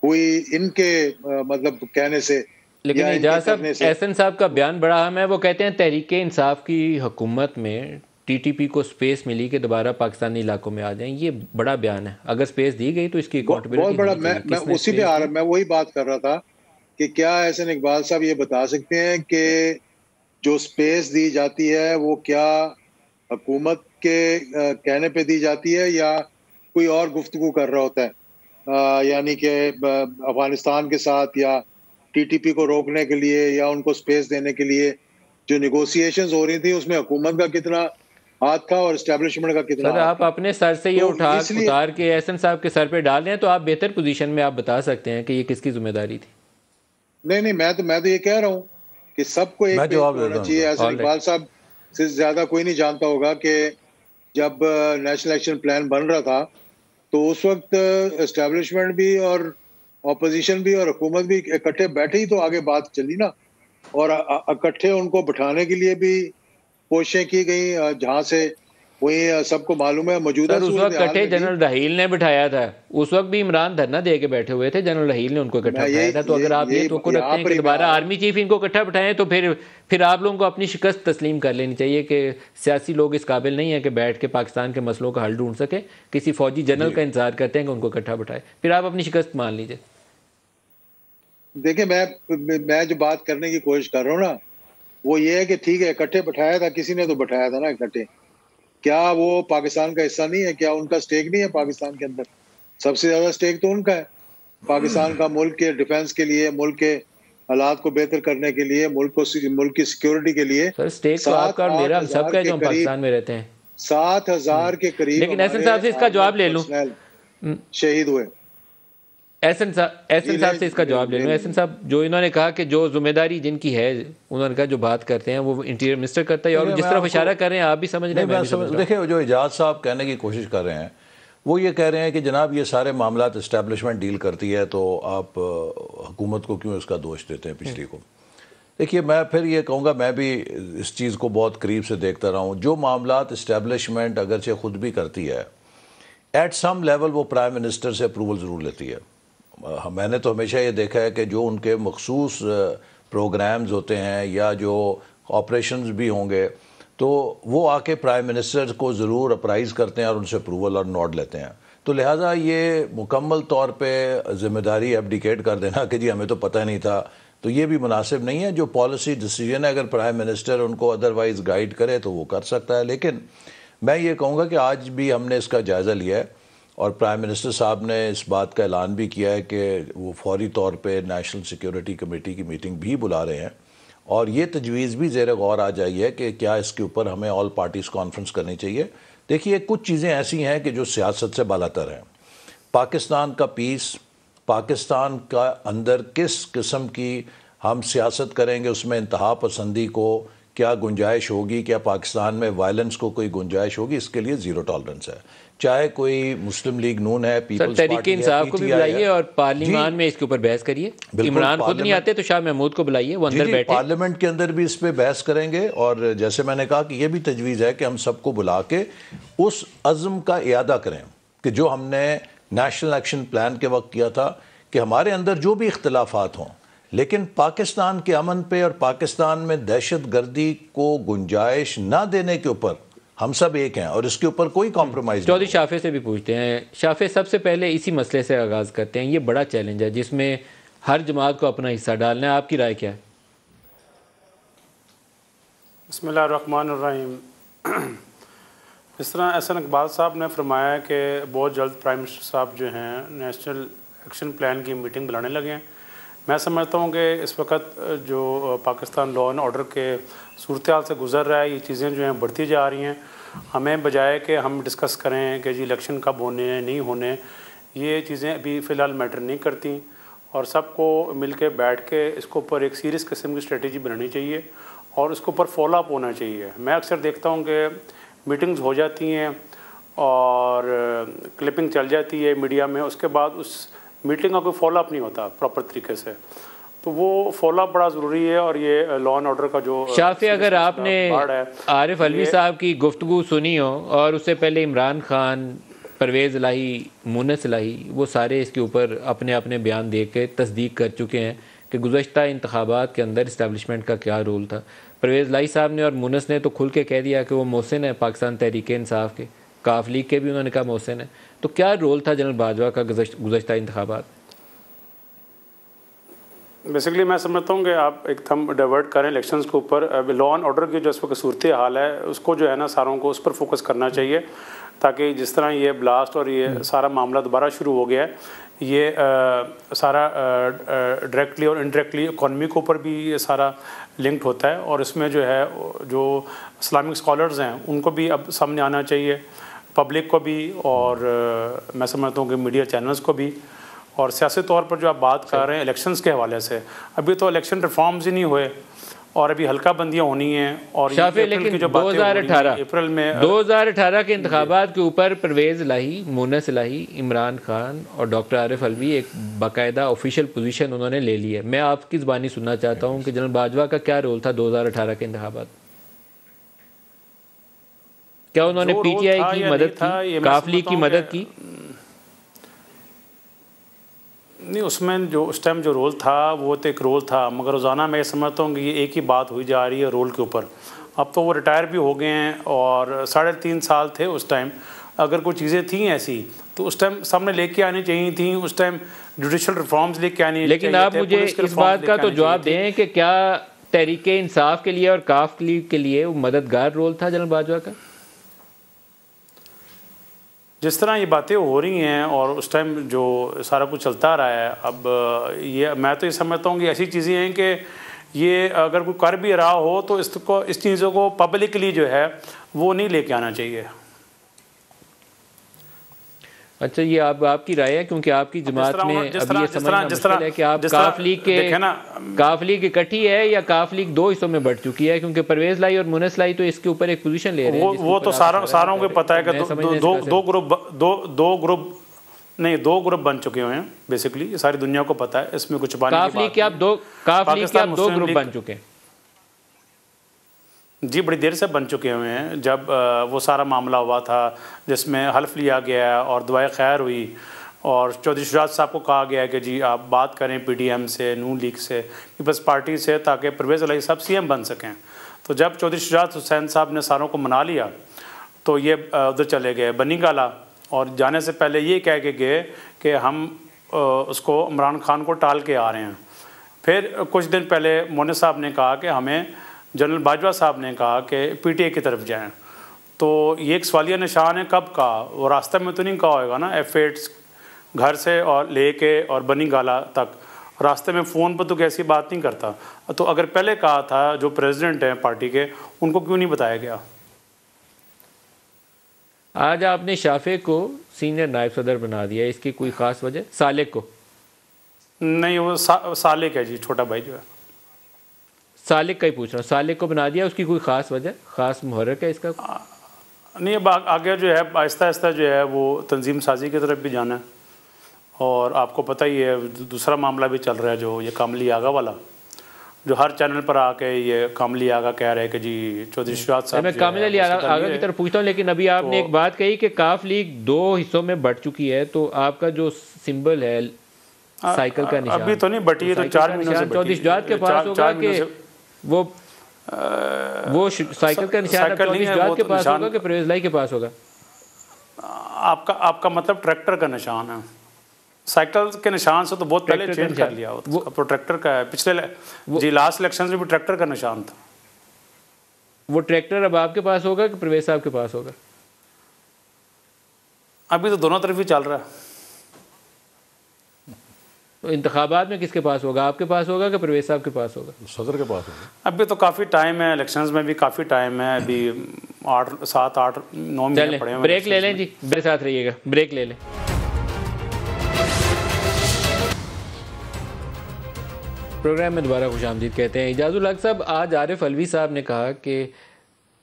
Speaker 5: ہوئی ان کے مطلب کہنے سے۔
Speaker 1: لیکن اجاز صاحب، احسن صاحب کا بیان بڑا اہم ہے، وہ کہتے ہیں تحریک انصاف کی حکومت میں ٹی ٹی پی کو سپیس ملی کہ دوبارہ پاکستانی علاقوں میں آ جائیں. یہ بڑا بیان ہے. اگر سپیس دی گئی تو اس کی اکاؤنٹیبلٹی
Speaker 5: بہت بڑا. میں اسی پہ آ رہا, میں وہی بات کر رہا تھا کہ کیا احسن اقبال صاحب یہ بتا سکتے ہیں کہ جو سپیس دی جاتی ہے وہ کیا حکومت کے کہنے پہ دی جاتی ہے یا کوئی اور گفتگو کر رہا ہوتا ہے, یعنی کہ افغانستان کے ساتھ یا ٹی ٹی پی کو روکنے کے لیے یا ان کو سپیس دینے کے لیے جو نیگوسیشنز ہو رہی تھیں اس میں حکومت کا کتنا ہاتھ تھا اور اسٹیبلشمنٹ کا کتنا
Speaker 1: سر؟ آپ اپنے سر سے یہ اتار کے احسن صاحب کے سر پہ ڈال رہے ہیں تو آپ بہتر پوزیشن میں آپ بتا سکتے ہیں کہ یہ کس کی ذمہ داری تھی.
Speaker 5: نہیں, میں تو یہ کہہ رہا ہوں کہ سب کو ایک پیج ہونا چاہیے. احسن اقبال صاحب سے زیادہ کوئی نہیں جانتا ہوگا کہ جب نیشنل ایکشن پلان بن رہا تھا تو اس وقت اسٹیبلشمنٹ بھی اور اپوزیشن بھی اور حکومت بھی اکٹھے بیٹھے ہی تو آگے بات چلی نا, اور اکٹھے ان کو بٹھانے کے لیے بھی کوششیں کی گئی, جہاں سے وہی سب کو معلوم ہے موجودہ
Speaker 1: اس وقت اکٹھے جنرل رحیل نے بٹھایا تھا. اس وقت بھی عمران دھرنا دے کے بیٹھے ہوئے تھے, جنرل رحیل نے ان کو اکٹھا بٹھایا تھا. تو اگر آپ یہ توقع رکھتے ہیں کہ دوبارہ آرمی چیف ان کو اکٹھا بٹھائیں تو پھر آپ لوگوں کو اپنی شکست تسلیم کر لینی چاہیے کہ سیاسی لوگ اس قابل نہیں ہیں کہ بیٹھ کے پاکستان کے مسئلوں کا حل ڈھونڈ سکے. کسی فوجی جنرل کا انتظار کرتے ہیں کہ ان کو اکٹھا بٹھائے, پھر آپ اپنی شکست مان لیجیے.
Speaker 5: دیکھیں میں جو بات کرنے کی کوشش کر رہا ہوں نا وہ یہ ہے کہ ٹھیک ہے اکٹھے بٹھایا تھا, کسی نے تو بٹھایا تھا نا اکٹھے. کیا وہ پاکستان کا حصہ نہیں ہے؟ کیا ان کا سٹیک نہیں ہے پاکستان کے اندر؟ سب سے زیادہ سٹیک تو ان کا ہے. پاکستان کا ملک کے ڈیفنس کے لیے, ملک کے حالات کو بہتر کرنے کے لیے, ملک کی سیکیورٹی کے لیے.
Speaker 1: سر سٹیک تو آپ کا اور میرا, ہم سب کا ہے جو ہم پاکستان میں رہتے ہیں.
Speaker 5: 7,000 کے قریب.
Speaker 1: لیکن احسن صاحب سے اس کا جواب لے لوں,
Speaker 5: شہید ہوئے.
Speaker 1: احسن صاحب سے اس کا جواب لے لوں. احسن صاحب جو انہوں نے کہا کہ جو ذمہ داری جن کی ہے, انہوں نے کہا جو بات کرتے ہیں وہ انٹیریئر منسٹر کرتا ہے, اور جس طرف اشارہ کر رہے ہیں آپ بھی سمجھ رہے ہیں.
Speaker 4: دیکھیں جو اعجاز صاحب کہنے کی کوشش کر رہے ہیں وہ یہ کہہ رہے ہیں کہ جناب یہ سارے معاملات اسٹیبلشمنٹ ڈیل کرتی ہے تو آپ حکومت کو کیوں اس کا دوش دیتے ہیں پچھلی کو. دیکھیے میں پھر یہ کہوں گا, میں بھی اس چیز کو بہت قریب سے دیکھتا رہا ہوں. جو معاملات اسٹیبلشمنٹ اگرچہ خود بھی کرتی ہے, ایٹ سم لیول وہ پرائم منسٹر سے اپروول ضرور لیتی ہے. میں نے تو ہمیشہ یہ دیکھا ہے کہ جو ان کے مخصوص پروگرامز ہوتے ہیں یا جو آپریشنز بھی ہوں گے تو وہ آ کے پرائم منسٹر کو ضرور اپرائز کرتے ہیں اور ان سے اپروول اور نوٹ لیتے ہیں. تو لہٰذا یہ مکمل طور پہ ذمہ داری ایبڈیکیٹ کر دینا کہ جی ہمیں تو پتہ نہیں تھا, تو یہ بھی مناسب نہیں ہے. جو پالیسی ڈیسیجن ہے, اگر پرائم منسٹر ان کو ادروائز گائیڈ کرے تو وہ کر سکتا ہے. لیکن میں یہ کہوں گا کہ آج بھی ہم نے اس کا جائزہ لیا ہے اور پرائم منسٹر صاحب نے اس بات کا اعلان بھی کیا ہے کہ وہ فوری طور پہ نیشنل سیکیورٹی کمیٹی کی میٹنگ بھی بلا رہے ہیں, اور یہ تجویز بھی زیر غور آ جائی ہے کہ کیا اس کے اوپر ہمیں آل پارٹیز کانفرنس کرنی چاہیے. دیکھیے کچھ چیزیں ایسی ہیں کہ جو سیاست سے بالاتر ہیں. پاکستان کا پیس, پاکستان کا اندر کس قسم کی ہم سیاست کریں گے, اس میں انتہا پسندی کو کیا گنجائش ہوگی, کیا پاکستان میں وائلنس کو کوئی گنجائش ہوگی, اس کے لیے زیرو ٹالرنس ہے. چاہے کوئی مسلم لیگ نون ہے, پیپلز
Speaker 1: تحریک انصاف کو بھی بلائیے اور پارلیمان میں اس کے اوپر بحث کریے. عمران خود نہیں آتے تو شاہ محمود کو بلائیے, وہ اندر بیٹھے
Speaker 4: پارلیمنٹ کے اندر بھی اس پہ بحث کریں گے. اور جیسے میں نے کہا کہ یہ بھی تجویز ہے کہ ہم سب کو بلا کے اس عزم کا اعادہ کریں کہ جو ہم نے نیشنل ایکشن پلان کے وقت کیا تھا, کہ ہمارے اندر جو بھی اختلافات ہوں لیکن پاکستان کے امن پہ اور پاکستان میں دہشت گردی کو گنجائش نہ دینے کے اوپر ہم سب ایک ہیں, اور اس کے اوپر کوئی کمپرومائز نہیں.
Speaker 1: چودھری شافع سے بھی پوچھتے ہیں. شافع سب سے پہلے اسی مسئلے سے آغاز کرتے ہیں. یہ بڑا چیلنج ہے جس میں ہر جماعت کو اپنا حصہ ڈالنا ہے, آپ کی رائے کیا ہے؟
Speaker 6: بسم اللہ الرحمن الرحیم. اس طرح احسن اقبال صاحب نے فرمایا کہ بہت جلد پرائم منسٹر صاحب جو ہیں نیشنل ایکشن پلان کی میٹنگ بلانے لگے ہیں. میں سمجھتا ہوں کہ اس وقت جو پاکستان لا اینڈ آرڈر کے صورتحال سے گزر رہا ہے, یہ چیزیں جو ہیں بڑھتی جا رہی ہیں. ہمیں بجائے کہ ہم ڈسکس کریں کہ جی الیکشن کب ہونے ہیں نہیں ہونے, یہ چیزیں ابھی فی الحال میٹر نہیں کرتی, اور سب کو مل کے بیٹھ کے اس کے اوپر ایک سیریس قسم کی اسٹریٹجی بنانی چاہیے اور اس کے اوپر فالو اپ ہونا چاہیے. میں اکثر دیکھتا ہوں کہ میٹنگز ہو جاتی ہیں اور کلپنگ چل جاتی ہے میڈیا میں, اس کے بعد اس میٹنگ کا کوئی فالو اپ نہیں ہوتا پراپر طریقے سے. تو وہ فالو اپ بڑا ضروری ہے. اور یہ لا اینڈ آرڈر کا جو
Speaker 1: شافع, اگر آپ نے عارف علوی صاحب کی گفتگو سنی ہو, اور اس سے پہلے عمران خان, پرویز الہی, مونس الہی, وہ سارے اس کے اوپر اپنے اپنے بیان دے کے تصدیق کر چکے ہیں کہ گزشتہ انتخابات کے اندر اسٹیبلشمنٹ کا کیا رول تھا. پرویز لائی صاحب نے اور مونس نے تو کھل کے کہہ دیا کہ وہ محسن ہے پاکستان تحریک انصاف کے, کاف لیگ کے بھی انہوں نے کہا محسن ہے. تو کیا رول تھا جنرل باجوہ کا گزشتہ انتخابات؟
Speaker 6: بیسیکلی میں سمجھتا ہوں کہ آپ ایک تھم ڈائیورٹ کریں الیکشنز کے اوپر. لا اینڈ آرڈر کی جو اس وقت صورت حال ہے اس کو جو ہے نا ساروں کو اس پر فوکس کرنا چاہیے, تاکہ جس طرح یہ بلاسٹ اور یہ سارا معاملہ دوبارہ شروع ہو گیا ہے, یہ سارا ڈائریکٹلی اور انڈائریکٹلی اکانومی کے اوپر بھی یہ سارا لنکڈ ہوتا ہے, اور اس میں جو ہے جو اسلامک اسکالرز ہیں ان کو بھی اب سامنے آنا چاہیے, پبلک کو بھی, اور میں سمجھتا ہوں کہ میڈیا چینلز کو بھی. اور سیاسی طور پر جو آپ بات کر رہے ہیں الیکشنز کے حوالے سے, ابھی تو الیکشن ریفارمز ہی نہیں ہوئے اور ابھی حلقہ بندیاں ہونی ہیں. اور
Speaker 1: لیکن 2018 کے انتخابات کے اوپر پرویز الہی, مونس الہی, عمران خان اور ڈاکٹر عارف علوی ایک باقاعدہ آفیشیل پوزیشن انہوں نے لے لی ہے. میں آپ کی زبانی سننا چاہتا ہوں کہ جنرل باجوہ کا کیا رول تھا 2018 کے انتخابات؟ کیا انہوں نے پی ٹی آئی کی مدد کی, کاف لیگ کی مدد کی؟
Speaker 6: نہیں, اس میں جو اس ٹائم جو رول تھا وہ تو ایک رول تھا, مگر روزانہ میں یہ سمجھتا ہوں کہ یہ ایک ہی بات ہوئی جا رہی ہے رول کے اوپر. اب تو وہ ریٹائر بھی ہو گئے ہیں اور 3.5 سال تھے اس ٹائم. اگر کوئی چیزیں تھیں ایسی تو اس ٹائم سامنے لے کے آنی چاہیے تھیں, اس ٹائم جوڈیشل ریفارمز لے کے آنی چاہیے.
Speaker 1: لیکن آپ مجھے اس بات کا تو جواب دیں کہ کیا تحریک انصاف کے لیے اور کاف لیگ کے لیے وہ مددگار رول تھا جنرل باجوہ کا؟
Speaker 6: جس طرح یہ باتیں ہو رہی ہیں اور اس ٹائم جو سارا کچھ چلتا رہا ہے, اب یہ میں تو یہ سمجھتا ہوں کہ ایسی چیزیں ہیں کہ یہ اگر کوئی کر بھی رہا ہو تو اس چیزوں کو پبلکلی جو ہے وہ نہیں لے کے آنا چاہیے.
Speaker 1: اچھا, یہ آپ کی رائے ہے کیونکہ آپ کی جماعت میں ابھی یہ سمجھنا مشکل ہے کہ آپ کاف لیگ اکٹھی ہے یا کاف لیگ 2 حصوں میں بٹ چکی ہے, کیونکہ پرویز لائی اور مونس لائی تو اس کے اوپر ایک پوزیشن لے رہے ہیں.
Speaker 6: وہ تو ساروں کو پتہ ہے کہ دو گروپ بن چکے ہوئے ہیں بیسیکلی, یہ ساری دنیا کو پتہ ہے, اس میں کچھ چھپانے کی بات نہیں.
Speaker 1: کاف لیگ کے آپ 2 گروپ بن چکے ہیں؟
Speaker 6: جی, بڑی دیر سے بن چکے ہوئے ہیں. جب وہ سارا معاملہ ہوا تھا جس میں حلف لیا گیا اور دعائے خیر ہوئی اور چودھری شجاعت صاحب کو کہا گیا کہ جی آپ بات کریں پی ڈی ایم سے, نون لیگ سے, پیپلز پارٹی سے, تاکہ پرویز الہی صاحب سی ایم بن سکیں. تو جب چودھری شجاعت حسین صاحب نے ساروں کو منا لیا تو یہ ادھر چلے گئے بنی گالا, اور جانے سے پہلے یہ کہہ کے گئے کہ ہم اس کو عمران خان کو ٹال کے آ رہے ہیں. پھر کچھ دن پہلے مونس صاحب نے کہا کہ ہمیں, جنرل باجوہ صاحب نے کہا کہ پی ٹی اے کی طرف جائیں. تو یہ ایک سوالیہ نشان ہے کب کا, وہ راستہ میں تو نہیں کہا ہوئے گا نا, F8 گھر سے اور لے کے اور بنی گالا تک, راستے میں فون پر تو کیسی بات نہیں کرتا. تو اگر پہلے کہا تھا جو پریزیڈنٹ ہیں پارٹی کے, ان کو کیوں نہیں بتایا گیا؟
Speaker 1: آج آپ نے شافع کو سینئر نائب صدر بنا دیا, اس کی کوئی خاص وجہ؟ سالک کو
Speaker 6: نہیں, وہ سالک ہے جی, چھوٹا بھائی جو ہے.
Speaker 1: سالک کا ہی پوچھ رہا ہوں, سالک کو بنا دیا, اس کی کوئی خاص وجہ, خاص محرک ہے اس کا؟
Speaker 6: نہیں, اب آگے جو ہے آہستہ آہستہ جو ہے وہ تنظیم سازی کی طرف بھی جانا ہے. اور آپ کو پتہ ہی ہے دوسرا معاملہ بھی چل رہا ہے جو یہ کاملی آگا والا, جو ہر چینل پر آ کے یہ کاملی آگا کہہ رہے کہ جی چودھری شجاعت صاحب.
Speaker 1: میں کاملی آگا کی طرف پوچھتا ہوں, لیکن ابھی آپ نے ایک بات کہی کہ کاف لیگ 2 حصوں میں بٹ چکی ہے, تو آپ کا جو سمبل ہے سائیکل کا نشان
Speaker 6: ابھی تو نہیں بٹی ہے, تو 4 مہینوں سے
Speaker 1: چودھری شجاعت کے پاس ہوگا کہ وہ سائیکل کا نشان چودھری شجاعت کے پاس ہوگا کہ پرویز لائی کے پاس ہوگا؟
Speaker 6: آپ کا مطلب ٹریکٹر کا نشان ہے. سائیکل کے نشان سے تو بہت پہلے چینج کر لیا, وہ ٹریکٹر کا ہے. پچھلے جی لاسٹ الیکشن میں بھی ٹریکٹر کا نشان تھا.
Speaker 1: وہ ٹریکٹر اب آپ کے پاس ہوگا کہ پرویز صاحب کے پاس ہوگا؟
Speaker 6: ابھی تو دونوں طرف ہی چل رہا ہے.
Speaker 1: انتخابات میں کس کے پاس ہوگا, آپ کے پاس ہوگا کہ پرویز صاحب کے پاس ہوگا؟
Speaker 4: صدر کے پاس ہوگا.
Speaker 6: ابھی تو کافی ٹائم ہے, الیکشنز میں بھی کافی ٹائم ہے, ابھی 7 8 9 مہینے پڑے ہیں.
Speaker 1: بریک لے لیں جی, میرے ساتھ رہیے گا, بریک لے لیں. پروگرام میں دوبارہ خوش آمدید کہتے ہیں. اعجاز الحق صاحب, آج عارف علوی صاحب نے کہا کہ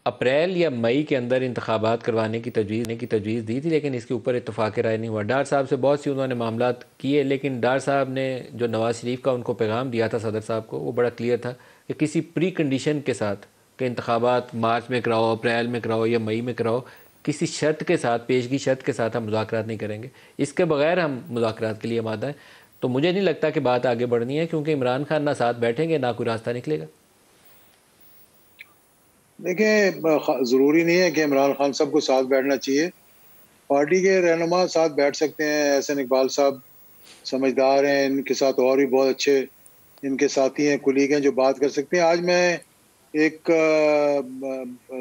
Speaker 1: اپریل یا مئی کے اندر انتخابات کروانے کی تجویز دی تھی, لیکن اس کے اوپر اتفاق رائے نہیں ہوا. ڈار صاحب سے بہت سی انہوں نے معاملات کیے, لیکن ڈار صاحب نے جو نواز شریف کا ان کو پیغام دیا تھا صدر صاحب کو, وہ بڑا کلیئر تھا کہ کسی پری کنڈیشن کے ساتھ کہ انتخابات مارچ میں کراؤ, اپریل میں کراؤ یا مئی میں کراؤ, کسی شرط کے ساتھ, پیشگی شرط کے ساتھ ہم مذاکرات نہیں کریں گے, اس کے بغیر ہم مذاکرات کے لیے آمادہ ہیں. تو مجھے نہیں لگتا کہ بات آگے بڑھنی ہے، کیونکہ عمران خان نہ ساتھ بیٹھیں گے نہ کوئی راستہ نکلے گا۔
Speaker 5: دیکھیں ضروری نہیں ہے کہ عمران خان سب کو ساتھ بیٹھنا چاہیے، پارٹی کے رہنما ساتھ بیٹھ سکتے ہیں۔ احسن اقبال صاحب سمجھدار ہیں، ان کے ساتھ اور بھی بہت اچھے ان کے ساتھی ہیں، کولیگ ہیں جو بات کر سکتے ہیں۔ آج میں ایک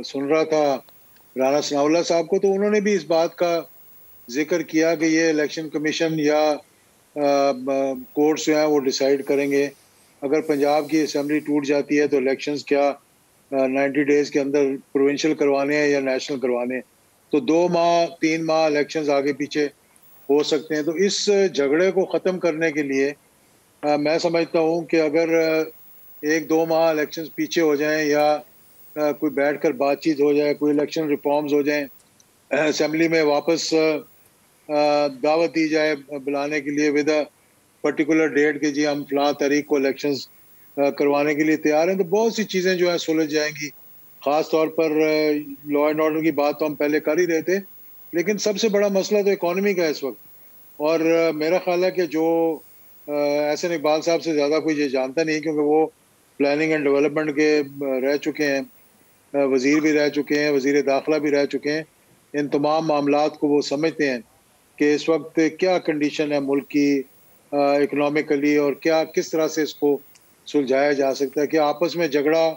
Speaker 5: سن رہا تھا رانا ثناء اللہ صاحب کو، تو انہوں نے بھی اس بات کا ذکر کیا کہ یہ الیکشن کمیشن یا کورٹس جو ہیں وہ ڈیسائیڈ کریں گے۔ اگر پنجاب کی اسمبلی ٹوٹ جاتی ہے تو الیکشنز کیا 90 ڈیز کے اندر پروونشل کروانے ہیں یا نیشنل کروانے ہیں، تو 2 ماہ 3 ماہ الیکشنز آگے پیچھے ہو سکتے ہیں۔ تو اس جھگڑے کو ختم کرنے کے لیے میں سمجھتا ہوں کہ اگر 1-2 ماہ الیکشنز پیچھے ہو جائیں یا کوئی بیٹھ کر بات چیت ہو جائے، کوئی الیکشن ریفارمز ہو جائیں، اسمبلی میں واپس دعوت دی جائے بلانے کے لیے ود اے پرٹیکولر ڈیٹ کہ جی ہم فلاں تاریخ کو الیکشنز کروانے کے لیے تیار ہیں، تو بہت سی چیزیں جو ہیں سلجھ جائیں گی۔ خاص طور پر لا اینڈ آرڈر کی بات تو ہم پہلے کر ہی رہے تھے، لیکن سب سے بڑا مسئلہ تو اکانومی کا ہے اس وقت۔ اور میرا خیال ہے کہ جو احسن اقبال صاحب سے زیادہ کوئی یہ جانتا نہیں، کیونکہ وہ پلاننگ اینڈ ڈیولپمنٹ کے رہ چکے ہیں، وزیر بھی رہ چکے ہیں، وزیر داخلہ بھی رہ چکے ہیں، ان تمام معاملات کو وہ سمجھتے ہیں کہ اس وقت کیا کنڈیشن ہے ملک کی اکنامکلی، اور کس طرح سے اس کو سلجھایا جا سکتا ہے۔ کہ آپس میں جھگڑا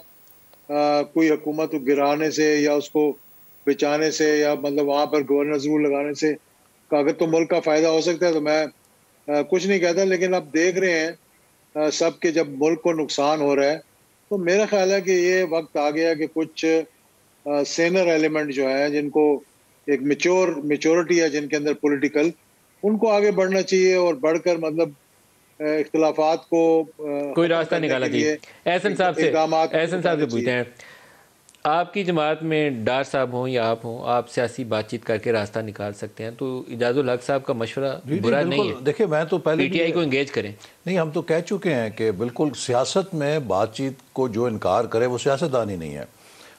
Speaker 5: کوئی حکومت کو گرانے سے یا اس کو بچانے سے یا مطلب وہاں پر گورننس رول لگانے سے اگر تو ملک کا فائدہ ہو سکتا ہے تو میں کچھ نہیں کہتا، لیکن اب دیکھ رہے ہیں سب کے جب ملک کو نقصان ہو رہا ہے، تو میرا خیال ہے کہ یہ وقت آ گیا کہ کچھ سینئر ایلیمنٹ جو ہیں، جن کو ایک میچورٹی ہے جن کے اندر پولیٹیکل، ان کو آگے بڑھنا چاہیے اور بڑھ کر مطلب اختلافات کو
Speaker 1: کوئی راستہ نکالا چاہیے۔ احسن صاحب سے پوچھتے ہیں، آپ کی جماعت میں ڈار صاحب ہوں یا آپ ہوں، آپ سیاسی بات چیت کر کے راستہ نکال سکتے ہیں، تو اعجاز الحق صاحب کا مشورہ برا نہیں ہے؟
Speaker 4: دیکھیں میں تو پہلے
Speaker 1: پی ٹی آئی کو انگیج کریں۔
Speaker 4: نہیں، ہم تو کہہ چکے ہیں کہ بالکل سیاست میں بات چیت کو جو انکار کرے وہ سیاستدان ہی نہیں ہے۔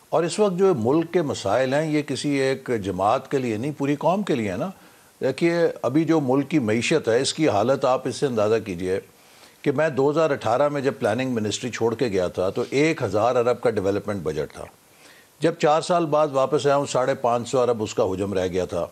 Speaker 4: اور اس وقت جو ملک کے مسائل ہیں یہ کسی ایک جماعت کے لیے نہیں، پوری قوم کے لیے ہے نا۔ دیکھیے ابھی جو ملک کی معیشت ہے اس کی حالت آپ اس سے اندازہ کیجئے کہ میں 2018 میں جب پلاننگ منسٹری چھوڑ کے گیا تھا تو 1000 ارب کا ڈیولپمنٹ بجٹ تھا، جب 4 سال بعد واپس آیا ہوں 550 ارب اس کا حجم رہ گیا تھا۔